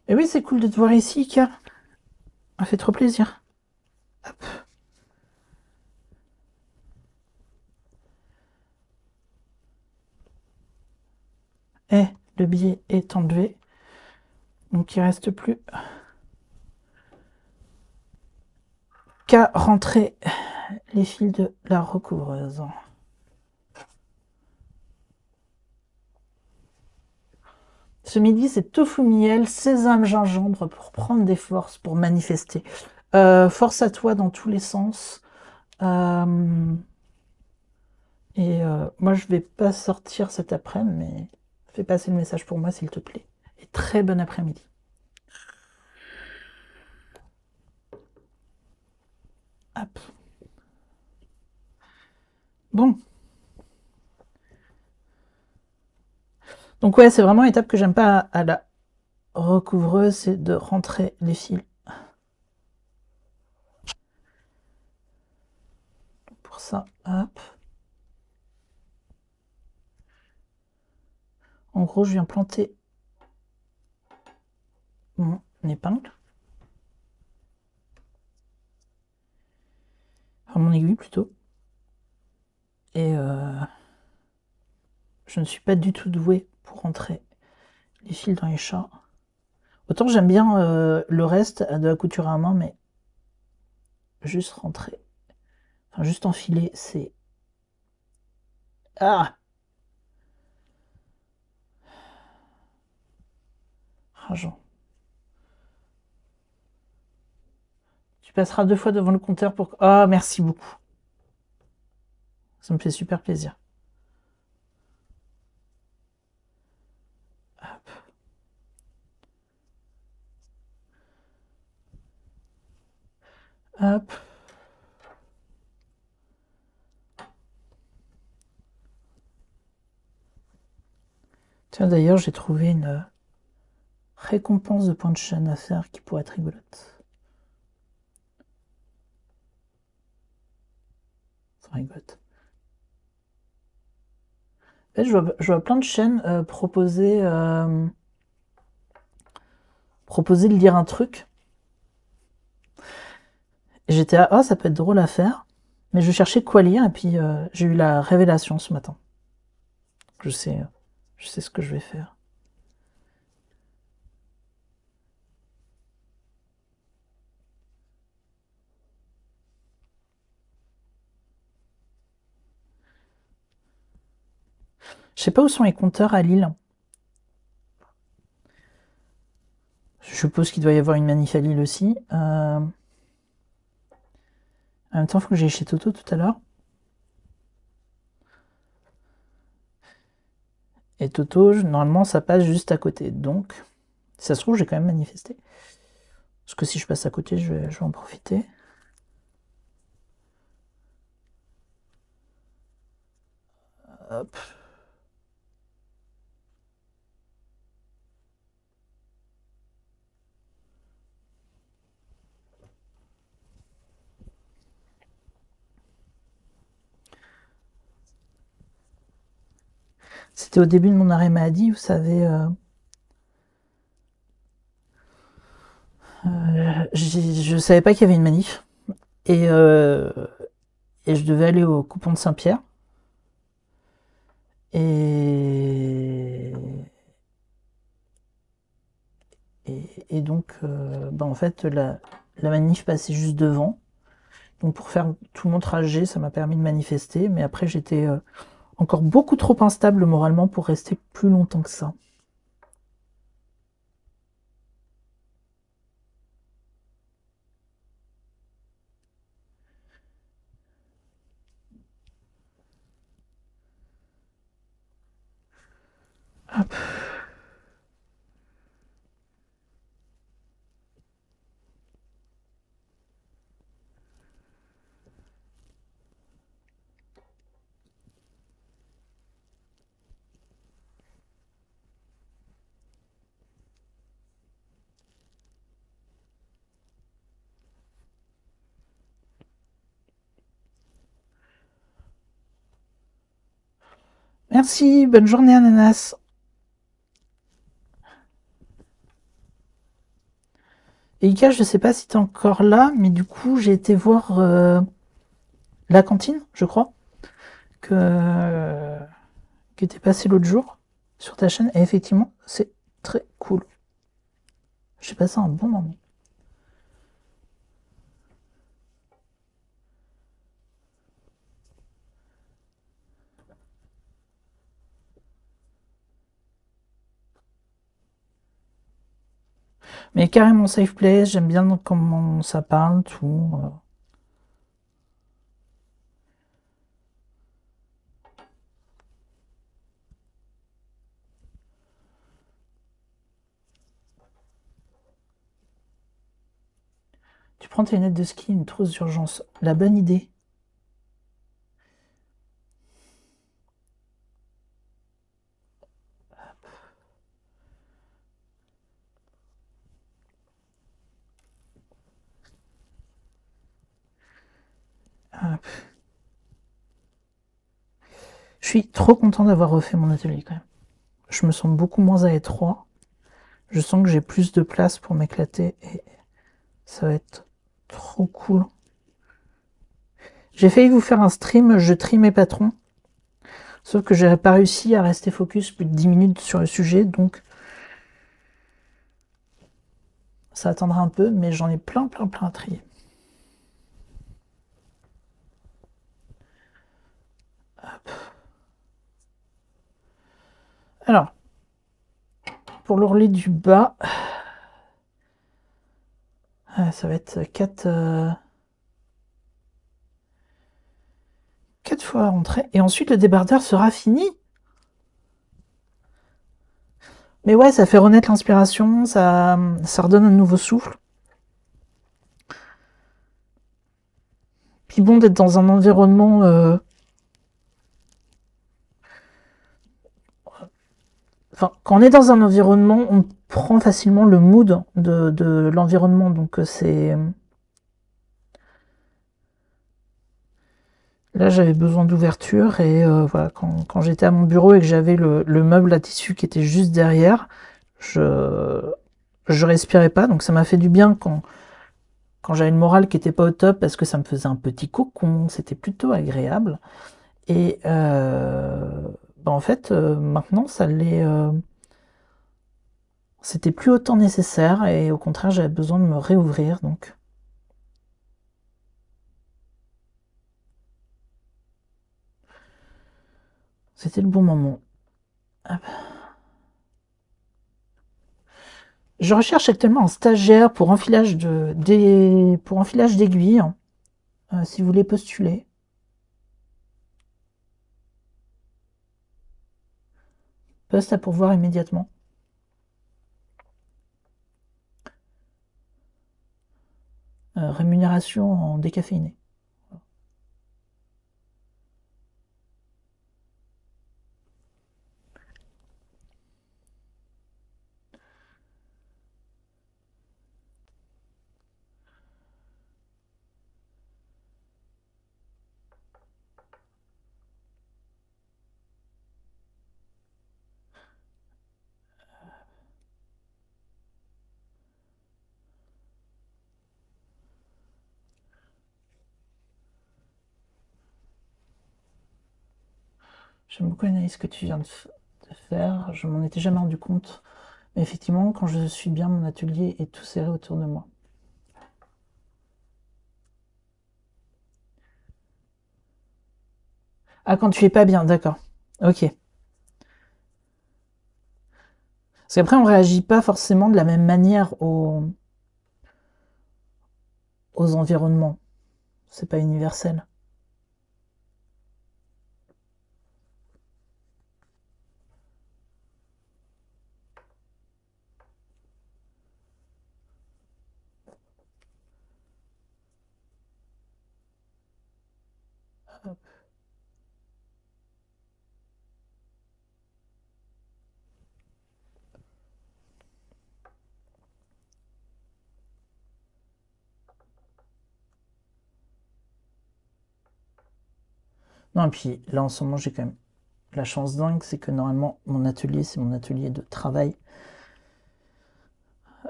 Et oui, c'est cool de te voir ici, Ika. Ça fait trop plaisir. Hop. Et le biais est enlevé. Donc il reste plus qu'à rentrer les fils de la recouvreuse. Ce midi, c'est tofu miel, sésame, gingembre pour prendre des forces, pour manifester. Force à toi dans tous les sens. Moi, je vais pas sortir cet après-midi, mais fais passer le message pour moi, s'il te plaît. Et très bon après-midi. Hop. Bon. Donc ouais, c'est vraiment l'étape que j'aime pas à la recouvreuse, c'est de rentrer les fils. Pour ça, hop. En gros, je viens planter mon épingle. Enfin, mon aiguille plutôt. Et je ne suis pas du tout douée pour rentrer les fils dans les chats. Autant j'aime bien le reste de la couture à main, mais juste rentrer, enfin juste enfiler, c'est... Ah, rageant. Tu passeras 2 fois devant le compteur pour... Ah, merci beaucoup. Ça me fait super plaisir. Hop. Hop. Tiens, d'ailleurs, j'ai trouvé une récompense de points de chaîne à faire qui pourrait être rigolote. Enfin, rigolote. En fait, je vois plein de chaînes proposer de lire un truc. Et j'étais à, oh, ça peut être drôle à faire. Mais je cherchais quoi lire et puis j'ai eu la révélation ce matin. Je sais ce que je vais faire. Je sais pas où sont les compteurs à Lille. Je suppose qu'il doit y avoir une manif à Lille aussi. En même temps, il faut que j'aille chez Toto tout à l'heure. Et Toto, normalement, ça passe juste à côté. Donc, si ça se trouve, j'ai quand même manifesté. Parce que si je passe à côté, je vais en profiter. Hop. C'était au début de mon arrêt maladie, vous savez. Je savais pas qu'il y avait une manif. Et je devais aller au coupon de Saint-Pierre. Et donc, en fait, la manif passait juste devant. Donc pour faire tout mon trajet, ça m'a permis de manifester. Mais après, j'étais encore beaucoup trop instable moralement pour rester plus longtemps que ça. Hop. Merci, bonne journée Ananas. Et Ika, je sais pas si t'es encore là, mais du coup, j'ai été voir la cantine, je crois, que, que t'es passé l'autre jour sur ta chaîne. Et effectivement, c'est très cool. J'ai passé un bon moment. Mais carrément safe place, j'aime bien comment ça parle, tout. Tu prends tes lunettes de ski, une trousse d'urgence. La bonne idée. Hop. Je suis trop content d'avoir refait mon atelier quand même. Je me sens beaucoup moins à étroit. Je sens que j'ai plus de place pour m'éclater et ça va être trop cool. J'ai failli vous faire un stream, je trie mes patrons. Sauf que j'avais pas réussi à rester focus plus de 10 minutes sur le sujet, donc ça attendra un peu, mais j'en ai plein à trier. Hop. Alors, pour l'ourlet du bas, ça va être 4 fois rentrée. Et ensuite, le débardeur sera fini. Mais ouais, ça fait renaître l'inspiration, ça redonne un nouveau souffle. Puis bon, d'être dans un environnement... Enfin, quand on est dans un environnement, on prend facilement le mood de l'environnement. Donc c'est... Là, j'avais besoin d'ouverture et voilà, quand j'étais à mon bureau et que j'avais le meuble à tissu qui était juste derrière, je respirais pas. Donc ça m'a fait du bien quand j'avais le moral qui était pas au top parce que ça me faisait un petit cocon. C'était plutôt agréable. Et en fait, maintenant, ça l'est. C'était plus autant nécessaire et au contraire, j'avais besoin de me réouvrir. Donc c'était le bon moment. Hop. Je recherche actuellement un stagiaire pour enfilage d'aiguilles. Si vous voulez postuler. Poste à pourvoir immédiatement. Rémunération en décaféiné. J'aime beaucoup l'analyse que tu viens de faire. Je m'en étais jamais rendu compte. Mais effectivement, quand je suis bien, mon atelier est tout serré autour de moi. Ah, quand tu es pas bien, d'accord. Ok. Parce qu'après, on réagit pas forcément de la même manière aux environnements. C'est pas universel. Non, et puis là, en ce moment, j'ai quand même la chance dingue, c'est que normalement, mon atelier, c'est mon atelier de travail.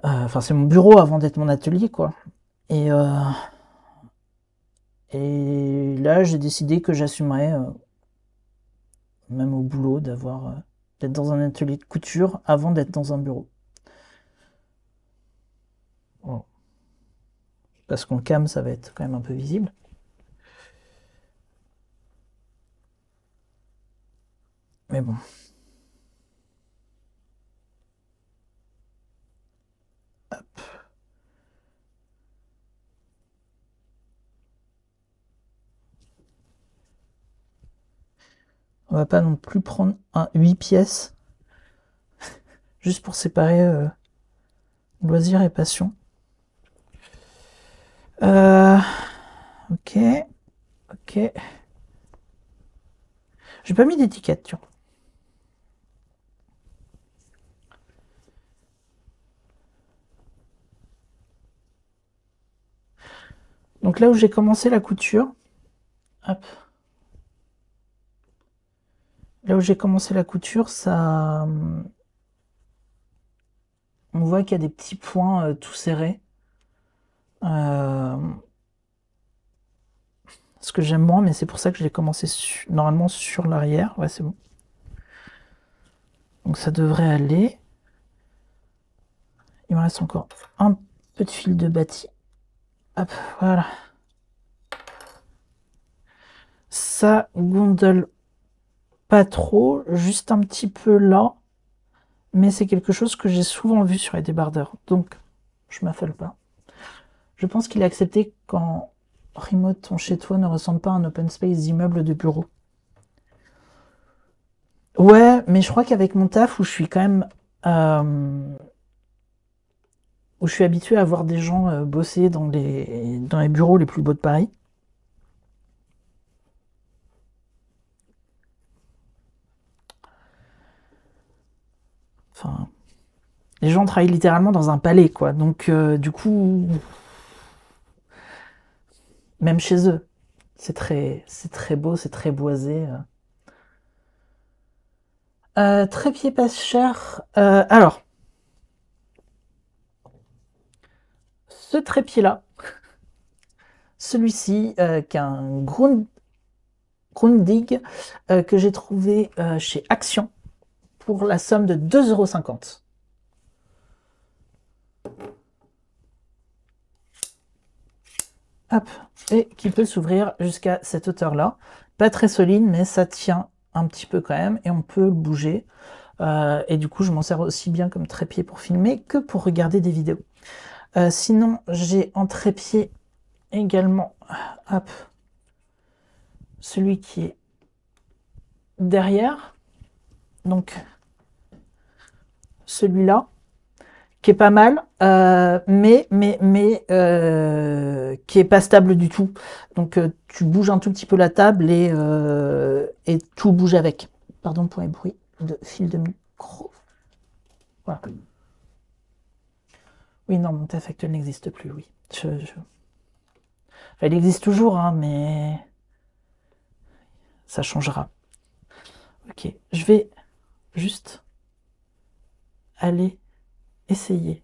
Enfin, c'est mon bureau avant d'être mon atelier, quoi. Et, là, j'ai décidé que j'assumerais, même au boulot, d'être dans un atelier de couture avant d'être dans un bureau. Bon. Parce qu'en cam, ça va être quand même un peu visible. Mais bon. Hop. On va pas non plus prendre un 8 pièces juste pour séparer loisir et passion. Ok. Ok. J'ai pas mis d'étiquette, tu vois. Donc là où j'ai commencé la couture, Hop. Là où j'ai commencé la couture, ça, on voit qu'il y a des petits points tout serrés. Ce que j'aime moins, mais c'est pour ça que je l'ai commencé normalement sur l'arrière. Ouais, c'est bon. Donc ça devrait aller. Il me reste encore un peu de fil de bâti. Hop, voilà. Ça gondole pas trop, juste un petit peu là. Mais c'est quelque chose que j'ai souvent vu sur les débardeurs. Donc, je m'affole pas. Je pense qu'il est accepté quand Remote, ton chez toi, ne ressemble pas à un open space d'immeuble de bureau. Ouais, mais je crois qu'avec mon taf où je suis quand même... où je suis habitué à voir des gens bosser dans les bureaux les plus beaux de Paris. Enfin, les gens travaillent littéralement dans un palais, quoi. Donc, du coup, même chez eux, c'est très beau, c'est très boisé. Trépied pas cher. Alors, ce trépied-là, celui-ci, qui est un Grundig, que j'ai trouvé chez Action pour la somme de 2,50 €. Hop, et qui peut s'ouvrir jusqu'à cette hauteur-là. Pas très solide, mais ça tient un petit peu quand même, et on peut le bouger. Et du coup, je m'en sers aussi bien comme trépied pour filmer que pour regarder des vidéos. Sinon, j'ai en trépied également, hop, celui qui est derrière. Donc, celui-là, qui est pas mal, mais qui est pas stable du tout. Donc, tu bouges un tout petit peu la table et tout bouge avec. Pardon pour les bruits de fil de micro. Voilà. Oui, non, mon taf actuel n'existe plus, oui. Enfin, il existe toujours, hein, mais ça changera. Ok, je vais juste aller essayer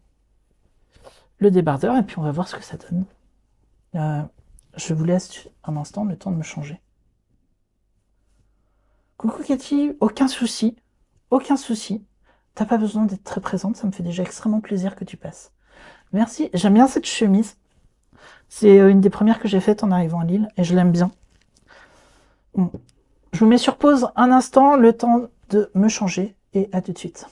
le débardeur et puis on va voir ce que ça donne. Je vous laisse un instant, le temps de me changer. Coucou Cathy, aucun souci, aucun souci. T'as pas besoin d'être très présente, ça me fait déjà extrêmement plaisir que tu passes. Merci, j'aime bien cette chemise. C'est une des premières que j'ai faites en arrivant à Lille et je l'aime bien. Bon. Je vous mets sur pause un instant, le temps de me changer et à tout de suite.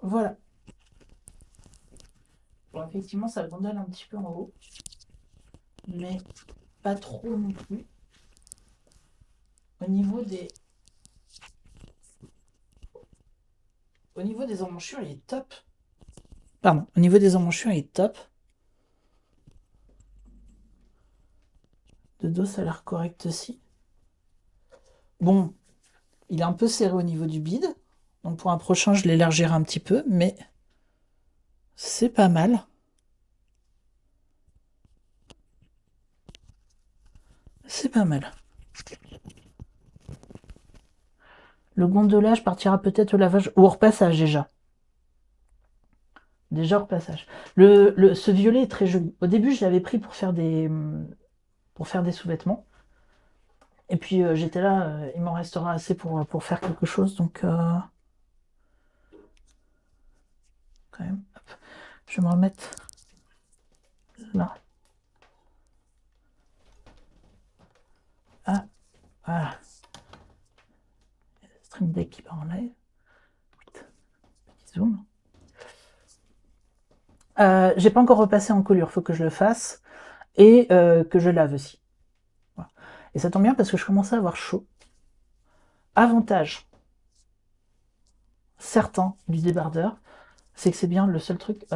Voilà. Bon, effectivement, ça gondole un petit peu en haut, mais pas trop non plus. Au niveau des, au niveau des emmanchures, il est top. Pardon, au niveau des emmanchures, il est top. De dos, ça a l'air correct aussi. Bon, il est un peu serré au niveau du bide. Donc pour un prochain, je l'élargirai un petit peu, mais c'est pas mal. C'est pas mal. Le gondolage partira peut-être au lavage ou au repassage déjà. Déjà au repassage. Ce violet est très joli. Au début, je l'avais pris pour faire des sous-vêtements. Et puis j'étais là, il m'en restera assez pour faire quelque chose. Donc quand même, hop, je vais me remettre là. Ah, voilà. Stream Deck qui part en live. Petit zoom. J'ai pas encore repassé en colure, faut que je le fasse. Et que je lave aussi. Voilà. Et ça tombe bien parce que je commençais à avoir chaud. Avantage certain du débardeur, c'est que c'est bien le seul truc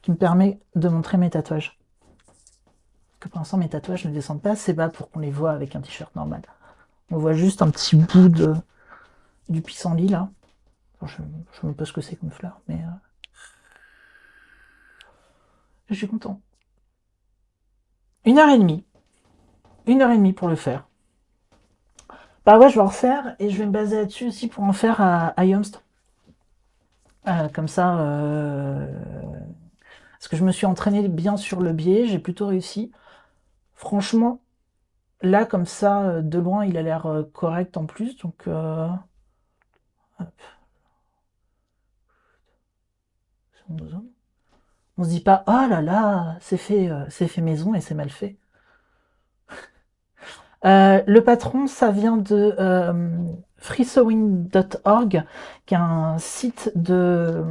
qui me permet de montrer mes tatouages. Parce que pour l'instant, mes tatouages ne descendent pas assez bas pour qu'on les voit avec un t-shirt normal. On voit juste un petit bout du pissenlit là. Enfin, je ne sais même pas ce que c'est comme fleur, mais je suis content. 1h30. 1h30 pour le faire. Bah ouais, je vais en refaire et je vais me baser là-dessus aussi pour en faire à Yomst. Comme ça, parce que je me suis entraîné bien sur le biais, j'ai plutôt réussi. Franchement, là, comme ça, de loin, il a l'air correct en plus, donc on se dit pas, oh là là, c'est fait maison et c'est mal fait. Le patron, ça vient de freesewing.org, qui est un site de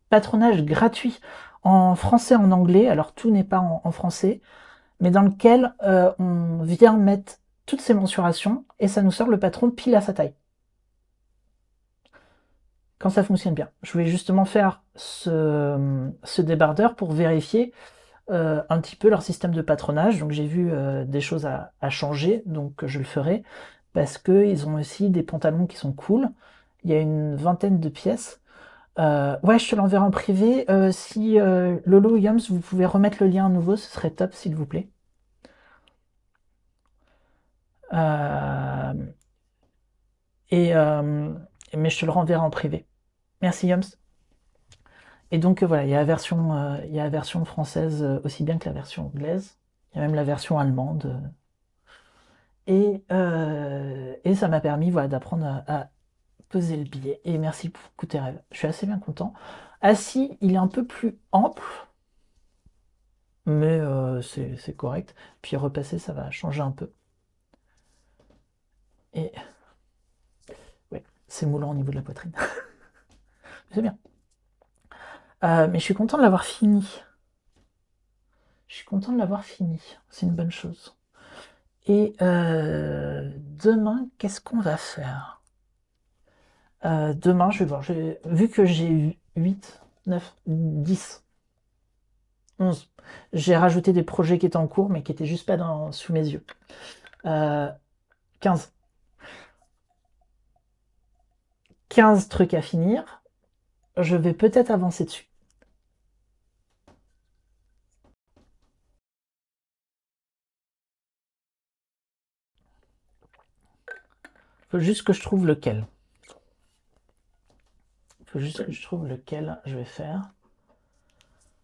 patronage gratuit en français et en anglais. Alors tout n'est pas en français, mais dans lequel on vient mettre toutes ces mensurations et ça nous sort le patron pile à sa taille. Quand ça fonctionne bien. Je voulais justement faire ce débardeur pour vérifier un petit peu leur système de patronage. Donc j'ai vu des choses à changer, donc je le ferai. Parce qu'ils ont aussi des pantalons qui sont cool. Il y a une vingtaine de pièces. Ouais, je te l'enverrai en privé. Si Lolo Yums, vous pouvez remettre le lien à nouveau, ce serait top, s'il vous plaît. Mais je te le renverrai en privé. Merci Yums. Et donc voilà, il y a la version française aussi bien que la version anglaise. Il y a même la version allemande. Et ça m'a permis voilà, d'apprendre à peser le billet. Et merci pour tes rêves. Je suis assez bien content. Assis, il est un peu plus ample, mais c'est correct. Puis repasser, ça va changer un peu. Et ouais, c'est moulant au niveau de la poitrine. C'est bien. Mais je suis content de l'avoir fini. Je suis content de l'avoir fini. C'est une bonne chose. Et demain, qu'est-ce qu'on va faire? Demain, je vais voir. Vu que j'ai 8, 9, 10, 11, j'ai rajouté des projets qui étaient en cours, mais qui étaient juste pas sous mes yeux. 15. 15 trucs à finir. Je vais peut-être avancer dessus. Faut juste que je trouve lequel. Faut juste que je trouve lequel je vais faire.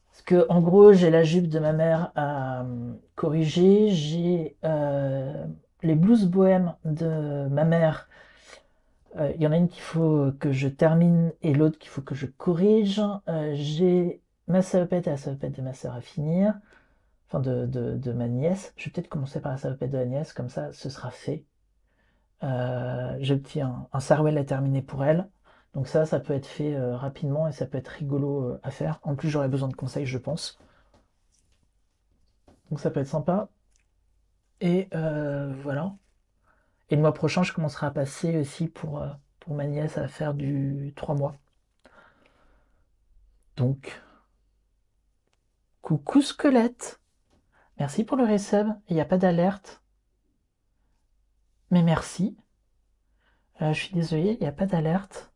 Parce que, en gros, j'ai la jupe de ma mère à corriger. J'ai les blouses bohèmes de ma mère. Il y en a une qu'il faut que je termine et l'autre qu'il faut que je corrige. J'ai ma salopette et la salopette de ma soeur à finir. Enfin, de ma nièce. Je vais peut-être commencer par la salopette de la nièce, comme ça, ce sera fait. J'ai petit un sarouel à terminer pour elle. Donc ça peut être fait rapidement et ça peut être rigolo à faire. En plus, j'aurai besoin de conseils, je pense. Donc ça peut être sympa. Et voilà. Et le mois prochain, je commencerai à passer aussi pour ma nièce à faire du 3 mois. Donc, coucou squelette. Merci pour le resub. Il n'y a pas d'alerte. Mais merci. Je suis désolé, il n'y a pas d'alerte.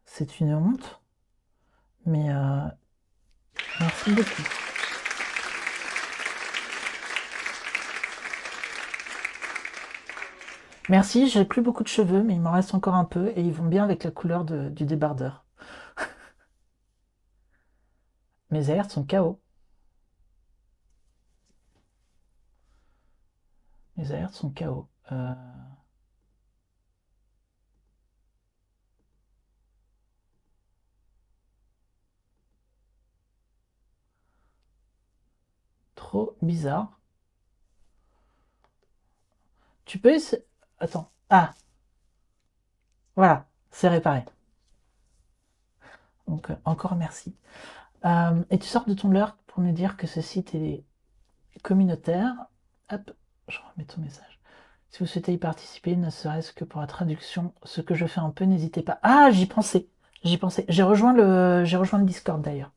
C'est une honte. Mais merci beaucoup. Merci, j'ai plus beaucoup de cheveux, mais il m'en reste encore un peu et ils vont bien avec la couleur du débardeur. Mes alertes sont KO. Mes alertes sont KO. Trop bizarre. Tu peux essayer... Attends. Ah, voilà, c'est réparé. Donc, encore merci. Et tu sors de ton lurk pour nous dire que ce site est communautaire. Hop, je remets ton message. Si vous souhaitez y participer, ne serait-ce que pour la traduction, ce que je fais un peu, n'hésitez pas. Ah, j'y pensais. J'y pensais. J'ai rejoint le Discord d'ailleurs.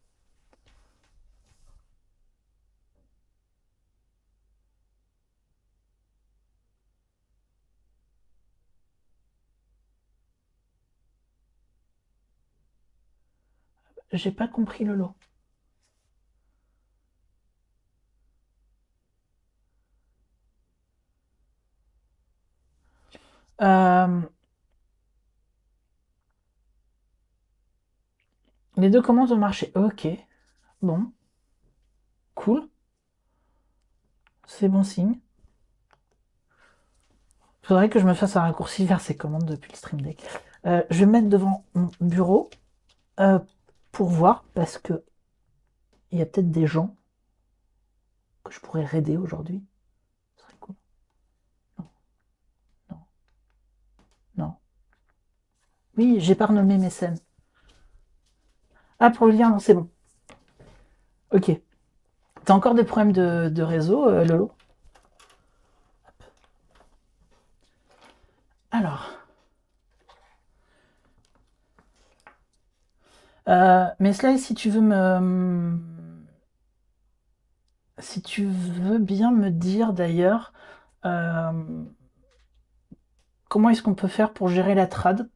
J'ai pas compris le lot. Euh, les deux commandes ont marché. Ok. Bon. Cool. C'est bon signe. Faudrait que je me fasse un raccourci vers ces commandes depuis le Stream Deck. Je vais me mettre devant mon bureau euh, pour voir parce que il y a peut-être des gens que je pourrais raider aujourd'hui. Ce serait cool. Non, non, non. Oui, j'ai pas renommé mes scènes. Ah, pour le lien, non, c'est bon. Ok. T'as encore des problèmes de réseau, Lolo? Alors. Mais Sly, si tu veux me... Si tu veux bien me dire d'ailleurs comment est-ce qu'on peut faire pour gérer la trad?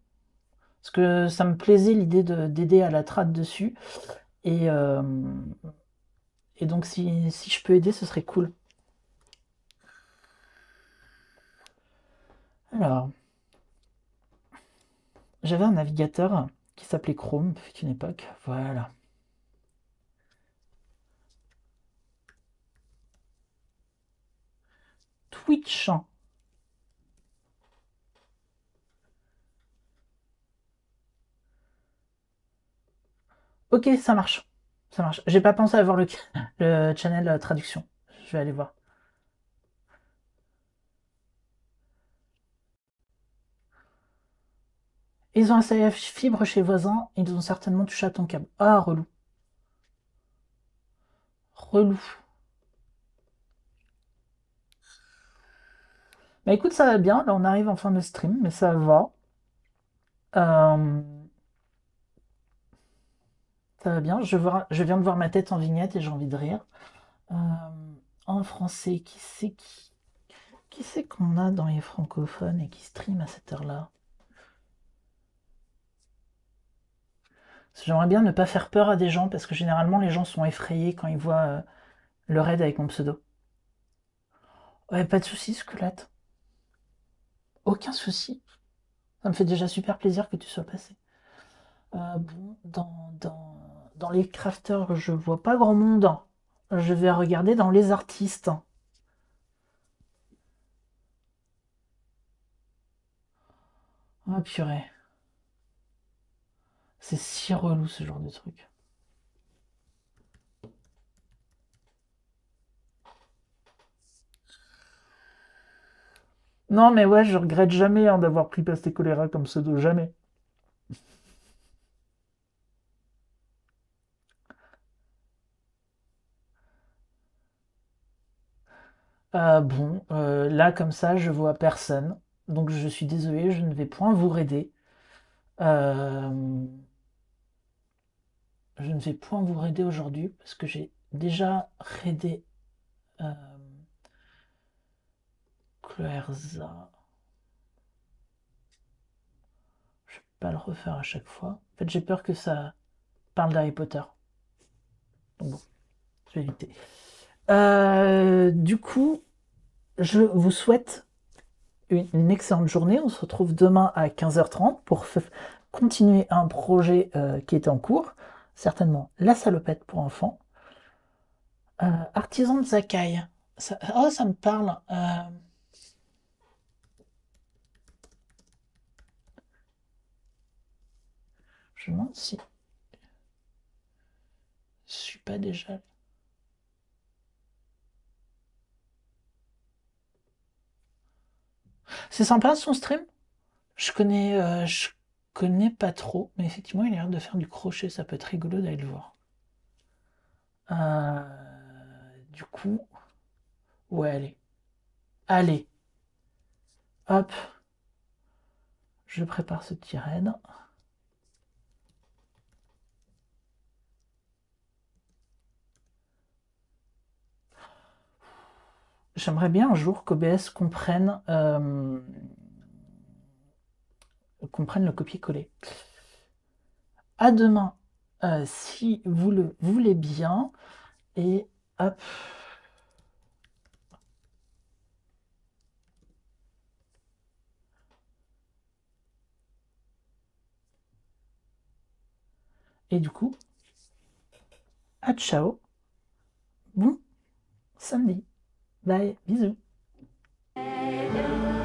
Parce que ça me plaisait l'idée d'aider à la trad dessus. Et, euh, et donc si je peux aider, ce serait cool. Alors, j'avais un navigateur qui s'appelait Chrome, fut une époque. Voilà. Twitch. Ok, ça marche. Ça marche. J'ai pas pensé à voir le channel traduction. Je vais aller voir. Ils ont installé la fibre chez le voisin, ils ont certainement touché à ton câble. Ah, relou. Relou. Bah écoute, ça va bien. Là, on arrive en fin de stream, mais ça va. Euh, Ça va bien. Je viens de voir ma tête en vignette et j'ai envie de rire. Euh, En français, qui c'est qu'on a dans les francophones et qui stream à cette heure-là? J'aimerais bien ne pas faire peur à des gens parce que généralement les gens sont effrayés quand ils voient le raid avec mon pseudo. Ouais, pas de soucis, squelette. Aucun souci. Ça me fait déjà super plaisir que tu sois passé. Bon, dans les crafters, je vois pas grand monde. Je vais regarder dans les artistes. Ah purée. C'est si relou ce genre de truc. Non mais ouais, je regrette jamais hein, d'avoir pris Peste et Choléra comme pseudo, jamais. Bon, là comme ça, je vois personne. Donc je suis désolé, je ne vais point vous raider. Euh, je ne vais point vous raider aujourd'hui parce que j'ai déjà raidé euh, Cloerza. Je vais pas le refaire à chaque fois. En fait, j'ai peur que ça parle d'Harry Potter. Donc bon, je vais éviter. Du coup, je vous souhaite une excellente journée. On se retrouve demain à 15h30 pour continuer un projet qui est en cours. Certainement la salopette pour enfants. Artisan de Sakai. Oh, ça me parle. Je me demande si je suis pas déjà. C'est sympa son stream. Je connais pas trop, mais effectivement, il a l'air de faire du crochet. Ça peut être rigolo d'aller le voir. Du coup, ouais, allez. Allez, hop, je prépare ce petit raid. J'aimerais bien un jour qu'OBS comprenne le copier-coller. À demain, si vous le voulez bien. Et hop. Et du coup, à ciao. Bon samedi. Bye, bisous.